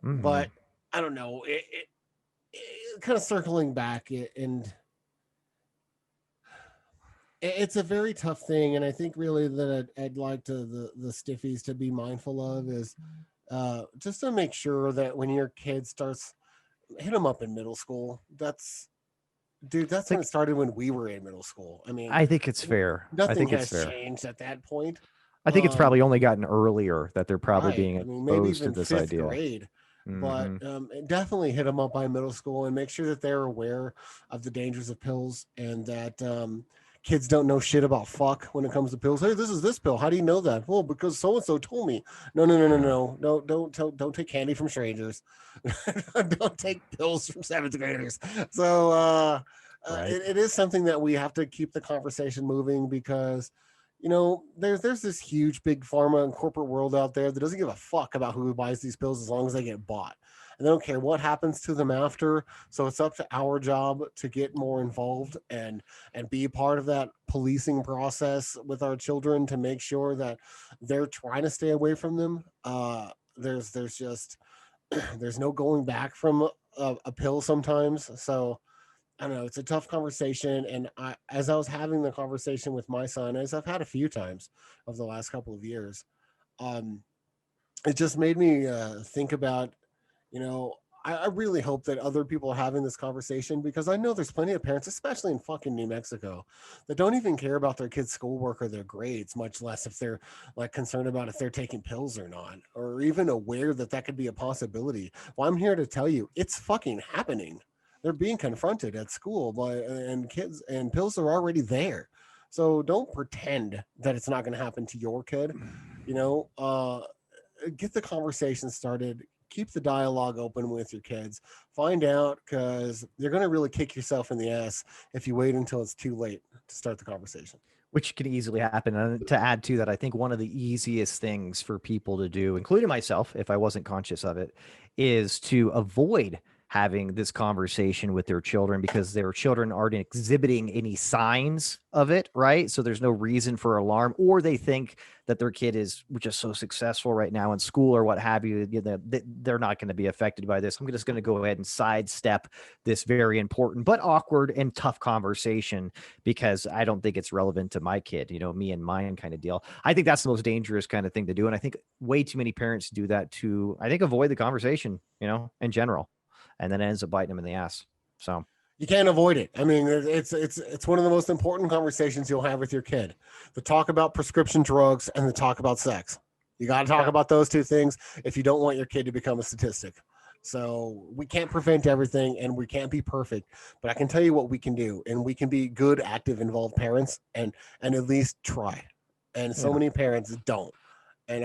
But I don't know. It kind of circling back, and it's a very tough thing. And I think really that I'd like the Stiffies to be mindful of is just to make sure that when your kid starts, hit them up in middle school. That's when it started when we were in middle school. I mean, I think it's fair. Nothing it's has fair. changed at that point. I think it's probably only gotten earlier that they're probably right. being maybe exposed even to this fifth idea. grade. But definitely hit them up by middle school and make sure that they're aware of the dangers of pills and that kids don't know shit about fuck when it comes to pills. Hey, this is this pill. How do you know that? Well, because so and so told me. No. Don't take candy from strangers. Don't take pills from seventh graders. So Right. it is something that we have to keep the conversation moving because there's this huge big pharma and corporate world out there that doesn't give a fuck about who buys these pills as long as they get bought, and they don't care what happens to them after. So it's up to our job to get more involved and be a part of that policing process with our children to make sure that they're trying to stay away from them. There's just there's no going back from a pill sometimes. So I don't know. It's a tough conversation. And as I was having the conversation with my son, as I've had a few times over the last couple of years, it just made me think about, I really hope that other people are having this conversation because I know there's plenty of parents, especially in fucking New Mexico, that don't even care about their kids' schoolwork or their grades, much less if they're like concerned about if they're taking pills or not, or even aware that that could be a possibility. Well, I'm here to tell you it's fucking happening. They're being confronted at school and kids, and pills are already there. So don't pretend that it's not going to happen to your kid. Get the conversation started. Keep the dialogue open with your kids. Find out, because you're going to really kick yourself in the ass if you wait until it's too late to start the conversation. Which can easily happen. And to add to that, I think one of the easiest things for people to do, including myself, if I wasn't conscious of it, is to avoid having this conversation with their children because their children aren't exhibiting any signs of it, right? So there's no reason for alarm, or they think that their kid is just so successful right now in school or what have you, they're not going to be affected by this. I'm just going to go ahead and sidestep this very important but awkward and tough conversation because I don't think it's relevant to my kid, me and mine kind of deal. I think that's the most dangerous kind of thing to do. And I think way too many parents do that to, I think, avoid the conversation, in general. And then it ends up biting them in the ass. So you can't avoid it. I mean, it's one of the most important conversations you'll have with your kid. The talk about prescription drugs and the talk about sex. You got to talk about those two things if you don't want your kid to become a statistic. So we can't prevent everything and we can't be perfect, but I can tell you what we can do, and we can be good, active, involved parents and at least try. And so many parents don't. And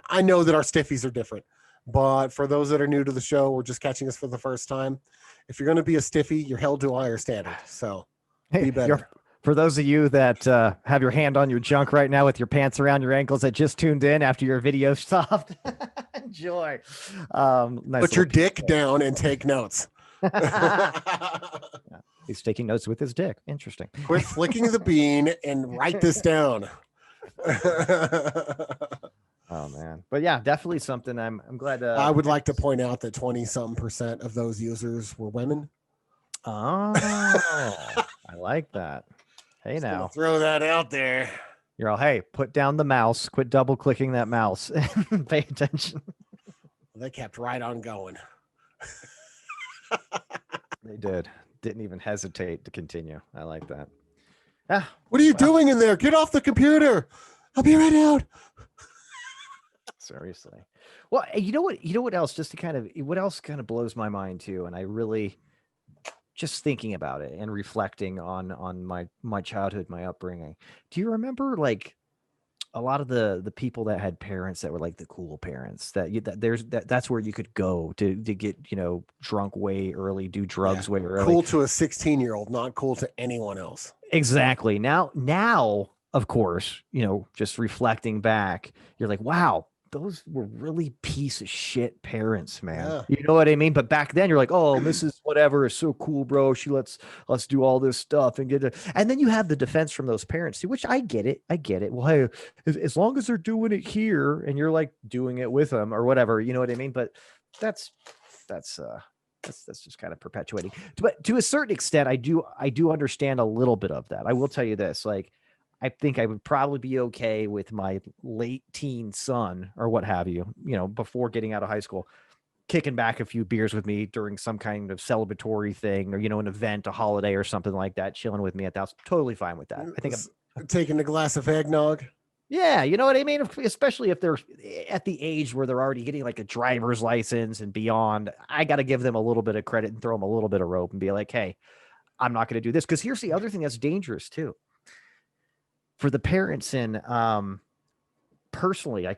I know that our Stiffies are different. But for those that are new to the show or just catching us for the first time, if you're going to be a Stiffy, you're held to a higher standard. So be better. For those of you that have your hand on your junk right now with your pants around your ankles that just tuned in after your video stopped, enjoy. Nice. Put your dick down and take notes. He's taking notes with his dick. Interesting. Quit flicking the bean and write this down. Oh man, but yeah, definitely something I'm glad. I would like to point out that 20-some% of those users were women. Oh, I like that. Hey, Just now throw that out there. You're all, hey, put down the mouse, quit double clicking that mouse, pay attention. They kept right on going. They didn't even hesitate to continue. I like that. Yeah. What are you doing in there? Get off the computer. I'll be right out. Seriously. Well, you know what else, what else kind of blows my mind too. And I really just thinking about it and reflecting on my childhood, my upbringing. Do you remember like a lot of the people that had parents that were like the cool parents that's where you could go to get, drunk way early, do drugs way early. Cool to a 16-year-old, not cool to anyone else. Exactly. Now, of course, just reflecting back, you're like, wow, those were really piece of shit parents, man. Yeah. You know what I mean? But back then you're like, oh, Mrs. Whatever is so cool, bro. She let's do all this stuff and get it. And then you have the defense from those parents too, which I get it. Well, hey, as long as they're doing it here and you're like doing it with them or whatever, you know what I mean? But that's just kind of perpetuating. But to a certain extent, I do understand a little bit of that. I will tell you this, like, I think I would probably be okay with my late teen son or what have you, before getting out of high school, kicking back a few beers with me during some kind of celebratory thing or, an event, a holiday or something like that, chilling with me at the house. Totally fine with that. I think I'm taking a glass of eggnog. Yeah, you know what I mean? Especially if they're at the age where they're already getting like a driver's license and beyond. I got to give them a little bit of credit and throw them a little bit of rope and be like, hey, I'm not going to do this. Because here's the other thing that's dangerous too. For the parents and personally, I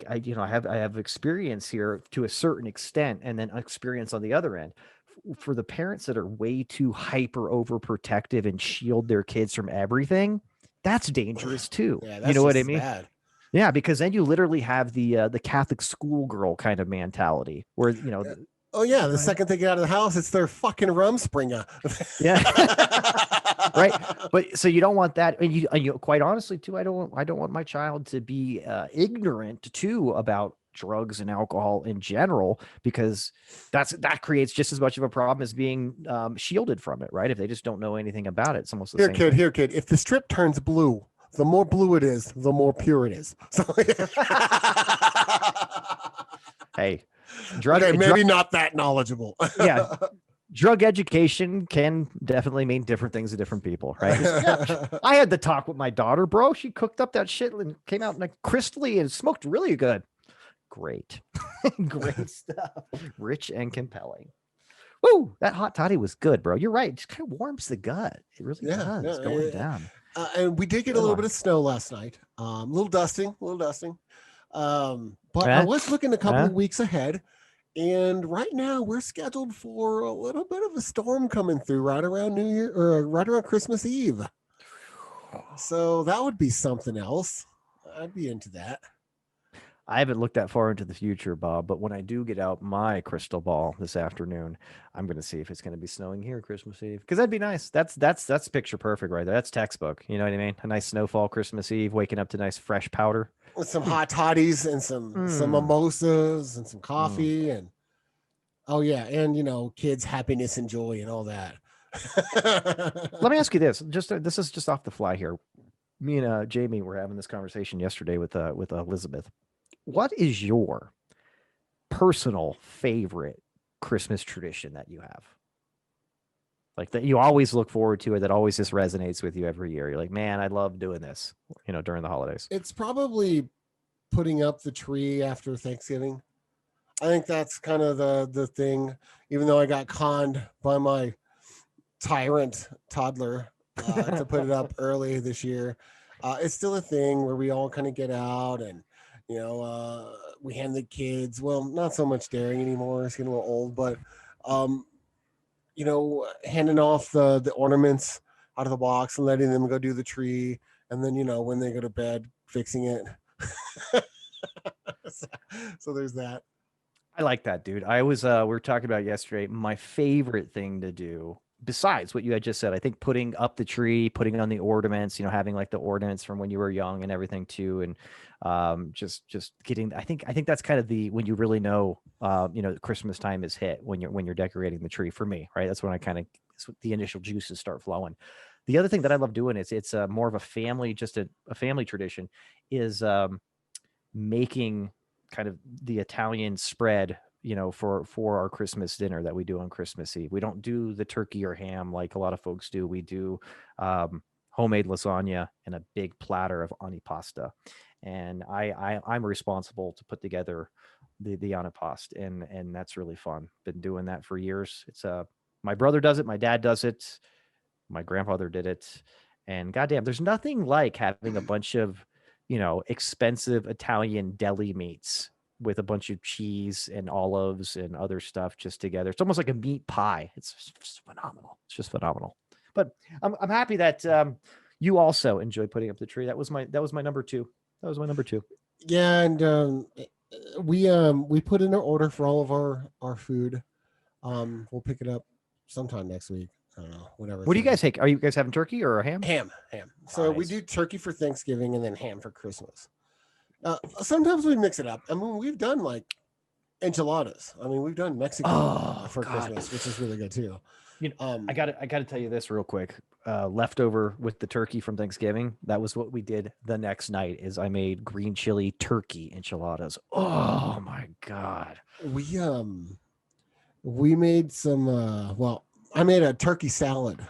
have experience here to a certain extent, and then experience on the other end. For the parents that are way too hyper overprotective and shield their kids from everything, that's dangerous too. Yeah, you know what I mean? Bad. Yeah, because then you literally have the Catholic schoolgirl kind of mentality where, Oh yeah, the second they get out of the house, it's their fucking Rumspringer. Yeah. Right. But so you don't want that. And you quite honestly too, I don't want my child to be ignorant too about drugs and alcohol in general, because that creates just as much of a problem as being shielded from it, right? If they just don't know anything about it, it's almost the same thing. Here, kid. If the strip turns blue, the more blue it is, the more pure it is. So, hey, maybe not that knowledgeable. Yeah. Drug education can definitely mean different things to different people, right? Yeah, I had the talk with my daughter, bro. She cooked up that shit and came out like crystally and smoked really good. Great. Great stuff. Rich and compelling. Woo! That hot toddy was good, bro. You're right. It just kind of warms the gut. It really does. It's going down. And we did get a little bit of snow last night. A little dusting. But I was looking a couple of weeks ahead. And right now we're scheduled for a little bit of a storm coming through right around New Year or right around Christmas Eve. So that would be something else. I'd be into that. I haven't looked that far into the future, Bob, but when I do get out my crystal ball this afternoon, I'm going to see if it's going to be snowing here Christmas Eve, because that'd be nice. That's picture perfect right there. That's textbook. You know what I mean? A nice snowfall Christmas Eve, waking up to nice fresh powder. With some hot toddies and some mimosas and some coffee and kids' happiness and joy and all that. Let me ask you this. This is just off the fly here. Me and Jamie were having this conversation yesterday with Elizabeth. What is your personal favorite Christmas tradition that you have? Like that you always look forward to, or that always just resonates with you every year. You're like, man, I love doing this, during the holidays. It's probably putting up the tree after Thanksgiving. I think that's kind of the thing, even though I got conned by my tyrant toddler to put it up early this year. It's still a thing where we all kind of get out and, we hand the kids, well, not so much daring anymore. It's getting a little old, but, handing off the ornaments out of the box and letting them go do the tree. And then, when they go to bed, fixing it. So there's that. I like that, dude. I was, we were talking about yesterday, my favorite thing to do, besides what you had just said, I think putting up the tree, putting on the ornaments, having like the ornaments from when you were young and everything too. And just getting, I think that's kind of when you really know, Christmas time is hit when you're decorating the tree for me, right? That's when the initial juices start flowing. The other thing that I love doing is it's more of a family, just a family tradition, is making kind of the Italian spread, for our Christmas dinner that we do on Christmas Eve. We don't do the turkey or ham like a lot of folks do. We do homemade lasagna and a big platter of antipasta. And I'm responsible to put together the antipasta, and that's really fun. Been doing that for years. It's my brother does it, my dad does it, my grandfather did it, and goddamn, there's nothing like having a bunch of expensive Italian deli meats with a bunch of cheese and olives and other stuff just together. It's almost like a meat pie. It's just phenomenal. It's just phenomenal. But I'm happy that you also enjoy putting up the tree. That was my number two. That was my number two. Yeah, and we put in an order for all of our food. We'll pick it up sometime next week. I don't know, whatever. What do you guys take? Are you guys having turkey or a ham? Ham. So we Nice. do turkey for Thanksgiving and then ham for Christmas. Sometimes we mix it up. I mean, we've done like enchiladas. I mean, we've done Mexican for Christmas, which is really good too. I gotta tell you this real quick. Leftover with the turkey from Thanksgiving. That was what we did the next night. Is I made green chili turkey enchiladas. Oh my god. We made some. I made a turkey salad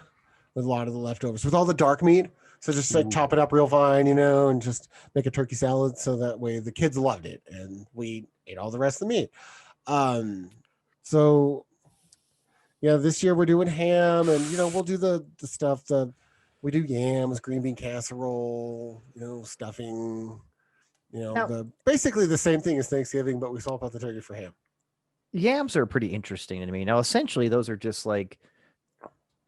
with a lot of the leftovers with all the dark meat. So just like chop it up real fine, and just make a turkey salad. So that way the kids loved it and we ate all the rest of the meat. So yeah, this year we're doing ham and, we'll do the stuff that we do yams, green bean casserole, stuffing, basically the same thing as Thanksgiving, but we swap out the turkey for ham. Yams are pretty interesting to me. Now, essentially those are just like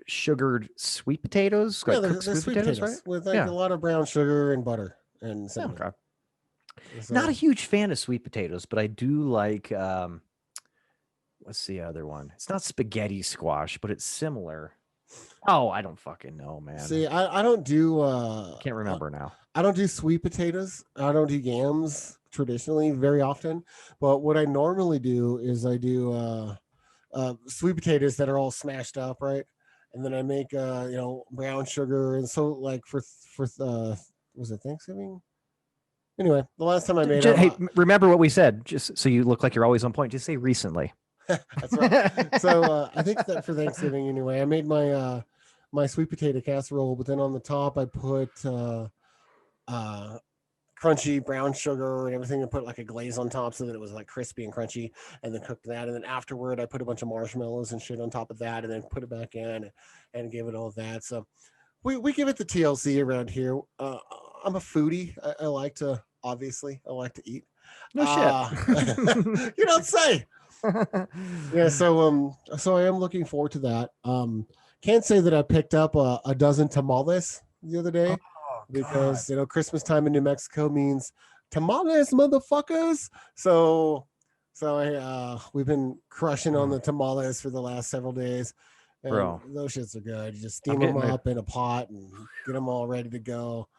sugared sweet potatoes, Yeah, like they're cooked sweet sweet potatoes, potatoes right? with like a lot of brown sugar and butter and Yeah, cinnamon. okay. So, Not a huge fan of sweet potatoes, but I do like what's the other one? It's not spaghetti squash, but it's similar. Oh, I don't fucking know, man. see, I don't do Can't remember now. I don't do sweet potatoes. I don't do yams traditionally very often. But what I normally do is I do sweet potatoes that are all smashed up, right? And then I make brown sugar. And so like for was it Thanksgiving? Anyway, the last time I made Hey, remember what we said, just so you look like you're always on point. Just say recently. That's right. So I think that for Thanksgiving anyway, I made my my sweet potato casserole, but then on the top I put crunchy brown sugar and everything and put like a glaze on top so that it was like crispy and crunchy, and then cooked that. And then afterward I put a bunch of marshmallows and shit on top of that and then put it back in and gave it all that. So we give it the TLC around here. I'm a foodie. I like to eat. No shit. You don't say. Yeah, so I am looking forward to that. Can't say that I picked up a dozen tamales the other day because Christmas time in New Mexico means tamales, motherfuckers. So we've been crushing on the tamales for the last several days. And Bro, those shits are good. You just steam them up in a pot and get them all ready to go.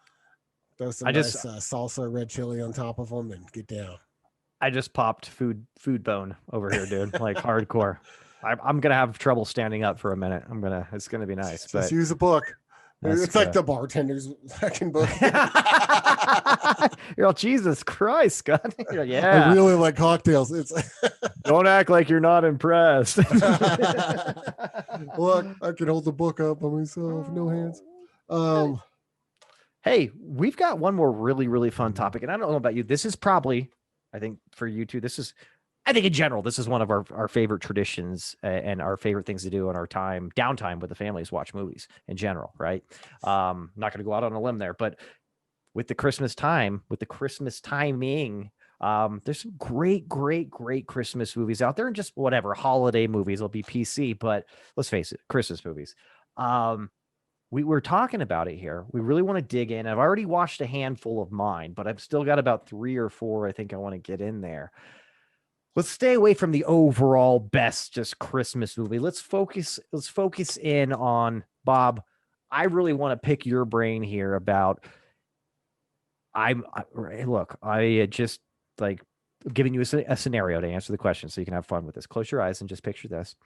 Throw some nice salsa, red chili on top of them, and get down. I just popped food bone over here, dude. Like hardcore. I'm gonna have trouble standing up for a minute. It's gonna be nice. Just use a book. It's like the bartender's fucking book. You're all, Jesus Christ, Scott. You're like, I really like cocktails. It's don't act like you're not impressed. Look, I can hold the book up by myself, no hands. Hey, we've got one more really, really fun topic, and I don't know about you. This is probably, I think for you too, I think in general, this is one of our favorite traditions and our favorite things to do on our downtime with the families, watch movies in general, right? Not going to go out on a limb there, but with the Christmas timing, there's some great Christmas movies out there, and just whatever holiday movies will be PC, but let's face it, Christmas movies. We were talking about it here. We really want to dig in. I've already watched a handful of mine, but I've still got about 3 or 4 I think I want to get in there. Let's stay away from the overall best just Christmas movie. Let's focus in on, Bob, I really want to pick your brain here about I just like giving you a scenario to answer the question so you can have fun with this. Close your eyes and just picture this.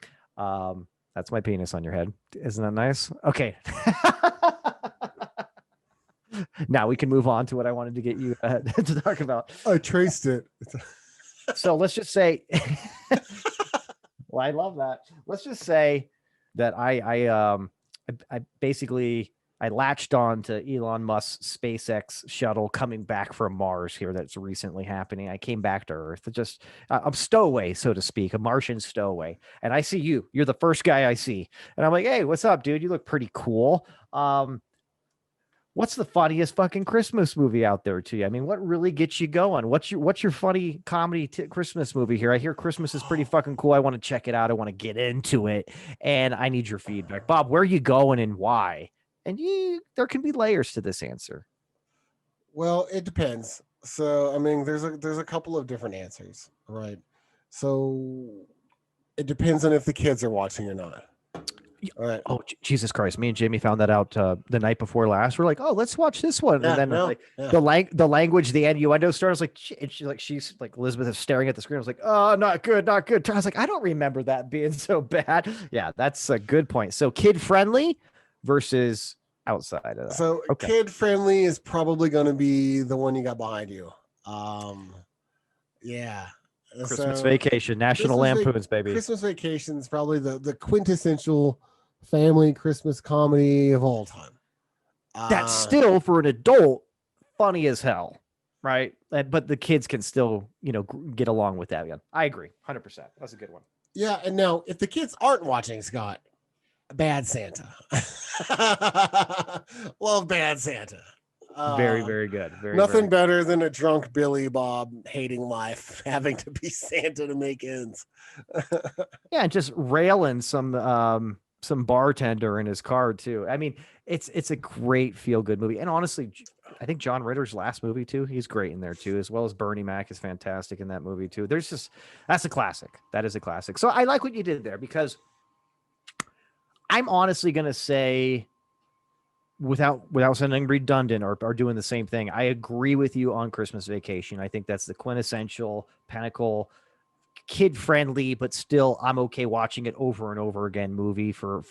That's my penis on your head. Isn't that nice? Okay. Now we can move on to what I wanted to get you to talk about. I traced it. So let's just say, well, I love that. Let's just say that I basically latched on to Elon Musk's SpaceX shuttle coming back from Mars here. That's recently happening. I came back to Earth. I'm stowaway, so to speak, a Martian stowaway. And I see you. You're the first guy I see. And I'm like, hey, what's up, dude? You look pretty cool. What's the funniest fucking Christmas movie out there to you? I mean, what really gets you going? What's your funny comedy Christmas movie here? I hear Christmas is pretty fucking cool. I want to check it out. I want to get into it, and I need your feedback, Bob. Where are you going and why? And there can be layers to this answer. Well, it depends. So, I mean, there's a couple of different answers, right? So, it depends on if the kids are watching or not. All right. Oh, Jesus Christ! Me and Jamie found that out the night before last. We're like, "Oh, let's watch this one." Yeah, And then no, like yeah. the language, the innuendo started. I was like, she's like Elizabeth is staring at the screen. I was like, "Oh, not good, not good." I was like, "I don't remember that being so bad." Yeah, that's a good point. So kid friendly versus outside of that. So, Okay. kid friendly is probably going to be the one you got behind you. Yeah. Christmas So, Vacation, National Christmas Lampoons, baby. Christmas Vacation is probably the quintessential family Christmas comedy of all time. That's still for an adult funny as hell, right? But the kids can still, get along with that. Again, I agree, 100%. That's a good one. Yeah, and now if the kids aren't watching, Scott, Bad Santa. Love Bad Santa. Very, very good. Nothing very better than a drunk Billy Bob hating life, having to be Santa to make ends. Yeah, and just railing some bartender in his car too. I mean, it's a great feel good movie. And honestly, I think John Ritter's last movie too, he's great in there too, as well as Bernie Mac is fantastic in that movie too. That's a classic. That is a classic. So I like what you did there, because I'm honestly gonna say, without sounding redundant or doing the same thing, I agree with you on Christmas Vacation. I think that's the quintessential pinnacle kid friendly, but still I'm okay watching it over and over again movie for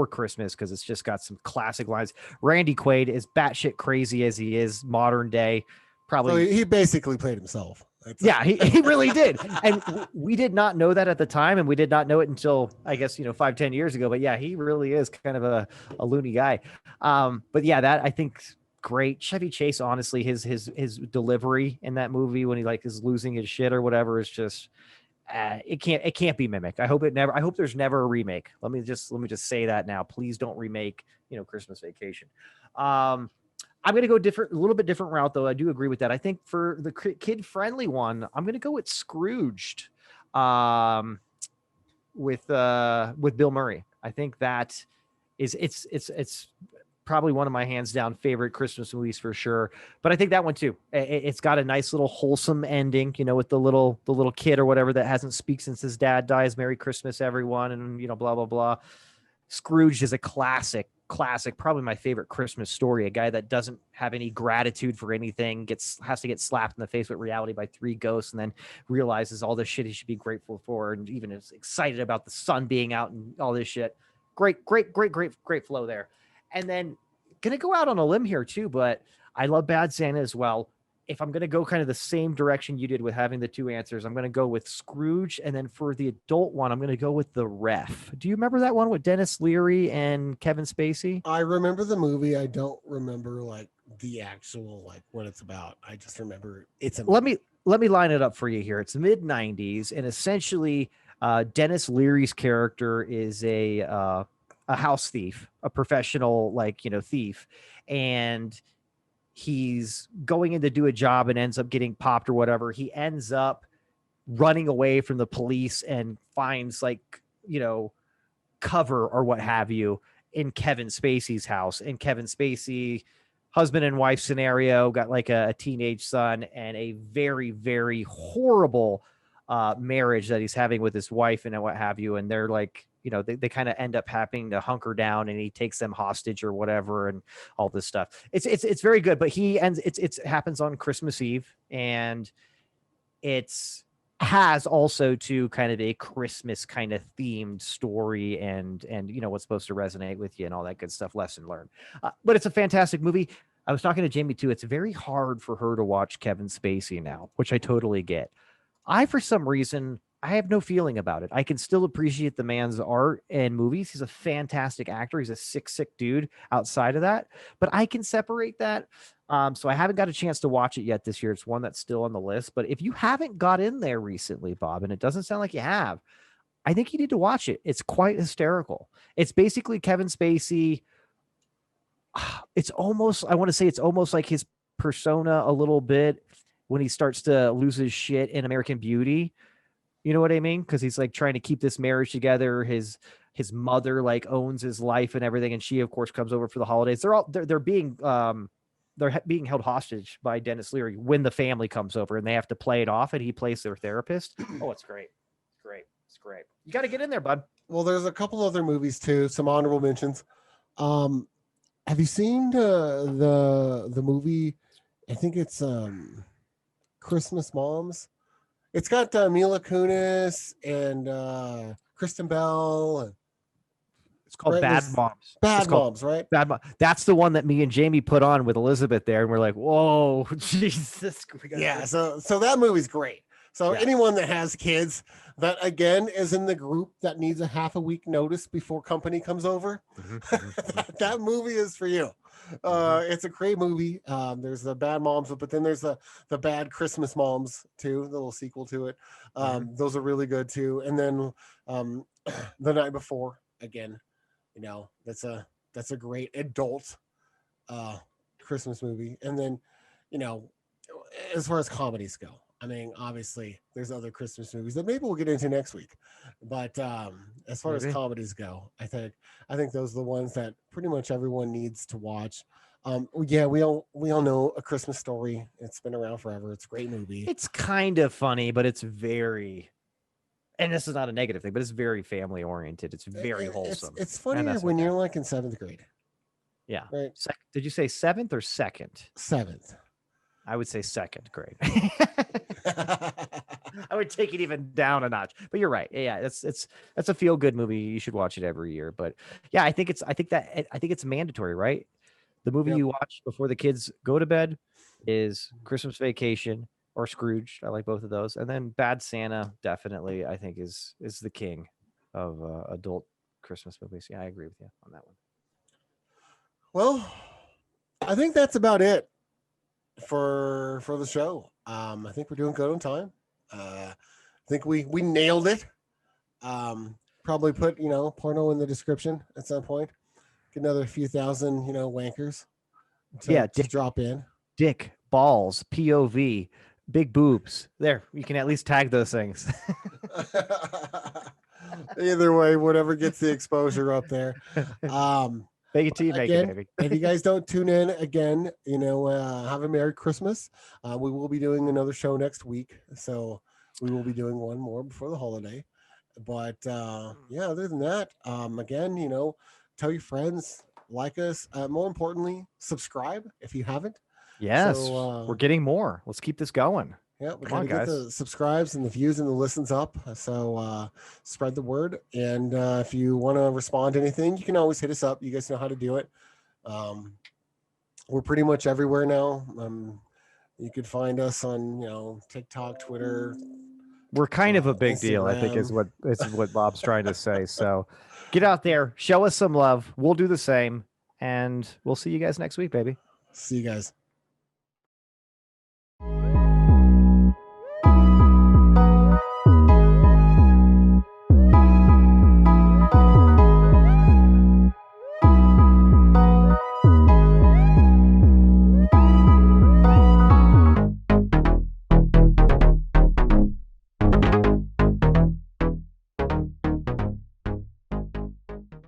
Christmas, because it's just got some classic lines. Randy Quaid, is batshit crazy as he is modern day, probably. So he basically played himself. Yeah, he really did. And we did not know that at the time, and we did not know it until, I guess, 5-10 years ago. But yeah, he really is kind of a loony guy. But yeah, that I think great. Chevy Chase, honestly, his delivery in that movie when he is losing his shit or whatever is just it can't be mimicked. I hope there's never a remake. Let me just say that now. Please don't remake, Christmas Vacation. I'm going to go a little bit different route, though. I do agree with that. I think for the kid friendly one, I'm going to go with Scrooged, with Bill Murray. I think that it's probably one of my hands down favorite Christmas movies for sure. But I think that one too. It's got a nice little wholesome ending, with the little kid or whatever that hasn't speak since his dad dies. Merry Christmas, everyone, and blah blah blah. Scrooge is a classic, probably my favorite Christmas story. A guy that doesn't have any gratitude for anything has to get slapped in the face with reality by 3 ghosts, and then realizes all this shit he should be grateful for, and even is excited about the sun being out and all this shit. Great flow there. And then gonna go out on a limb here too, but I love Bad Santa as well. If I'm gonna go kind of the same direction you did with having the 2 answers, I'm gonna go with Scrooge, and then for the adult one, I'm gonna go with The Ref. Do you remember that one with Dennis Leary and Kevin Spacey? I remember the movie. I don't remember the actual what it's about. I just remember it's a movie. Let me line it up for you here. It's mid 90s, and essentially Dennis Leary's character is a house thief, a professional thief, and he's going in to do a job and ends up getting popped or whatever. He ends up running away from the police and finds cover or what have you in Kevin Spacey's house. And Kevin Spacey, husband and wife scenario, got a teenage son and a very, very horrible marriage that he's having with his wife and what have you. And they're they kind of end up having to hunker down, and he takes them hostage or whatever, and all this stuff. It's very good, but it happens on Christmas Eve, and has also to kind of a Christmas kind of themed story, and what's supposed to resonate with you and all that good stuff. Lesson learned. But it's a fantastic movie. I was talking to Jamie too. It's very hard for her to watch Kevin Spacey now, which I totally get. For some reason, I have no feeling about it. I can still appreciate the man's art and movies. He's a fantastic actor. He's a sick dude outside of that, but I can separate that. So I haven't got a chance to watch it yet this year. It's one that's still on the list, but if you haven't got in there recently, Bob, and it doesn't sound like you have, I think you need to watch it. It's quite hysterical. It's basically Kevin Spacey it's almost, I want to say it's almost like his persona a little bit when he starts to lose his shit in American Beauty. You know what I mean? Because he's like trying to keep this marriage together. His mother like owns his life and everything, and she of course comes over for the holidays. They're being being held hostage by Dennis Leary when the family comes over, and they have to play it off, and he plays their therapist. Oh, it's great. It's great. It's great. You got to get in there, bud. Well, there's a couple other movies too, some honorable mentions. Have you seen the movie? I think it's Christmas Moms. It's got Mila Kunis and Kristen Bell. It's called Bad Moms. Bad Moms, right? Bad Mom. That's the one that me and Jamie put on with Elizabeth there, and we're like, "Whoa, Jesus!" Yeah, so that movie's great. So anyone that has kids that again is in the group that needs a half a week notice before company comes over, that movie is for you. It's a great movie. There's the Bad Moms, but then there's the Bad Christmas Moms too, the little sequel to it. Those are really good too. And then The Night Before, again, you know, that's a great adult Christmas movie. And then, you know, as far as comedies go, I mean, obviously there's other Christmas movies that maybe we'll get into next week, but as far as comedies go, I think those are the ones that pretty much everyone needs to watch. Yeah, we all know A Christmas Story. It's been around forever. It's a great movie. It's kind of funny, but it's very, and this is not a negative thing, but it's very family oriented. It's very wholesome. It's funnier when you're like in 7th grade. Yeah. Right. Did you say 7th or 2nd? 7th. I would say 2nd grade. I would take it even down a notch, but you're right. Yeah, that's a feel good movie. You should watch it every year. But yeah, I think it's mandatory, right? The movie you watch before the kids go to bed is Christmas Vacation or Scrooge. I like both of those, and then Bad Santa definitely I think is the king of adult Christmas movies. Yeah, I agree with you on that one. Well, I think that's about it for the show. I think we're doing good on time. I think we nailed it. Probably put, you know, porno in the description at some point. Get another few thousand, you know, wankers to drop in. Dick, balls, POV, big boobs. There, you can at least tag those things. Either way, whatever gets the exposure up there. Make it to you, make it, baby. If you guys don't tune in again, you know, have a Merry Christmas. We will be doing another show next week, so we will be doing one more before the holiday. But yeah, other than that, again, you know, tell your friends, like us. More importantly, subscribe if you haven't. Yes, so, we're getting more. Let's keep this going. Yeah, we're trying to get the subscribes and the views and the listens up. So spread the word. And if you want to respond to anything, you can always hit us up. You guys know how to do it. We're pretty much everywhere now. You could find us on, you know, TikTok, Twitter. We're kind of a big deal, I think, is what Bob's trying to say. So get out there, show us some love. We'll do the same. And we'll see you guys next week, baby. See you guys.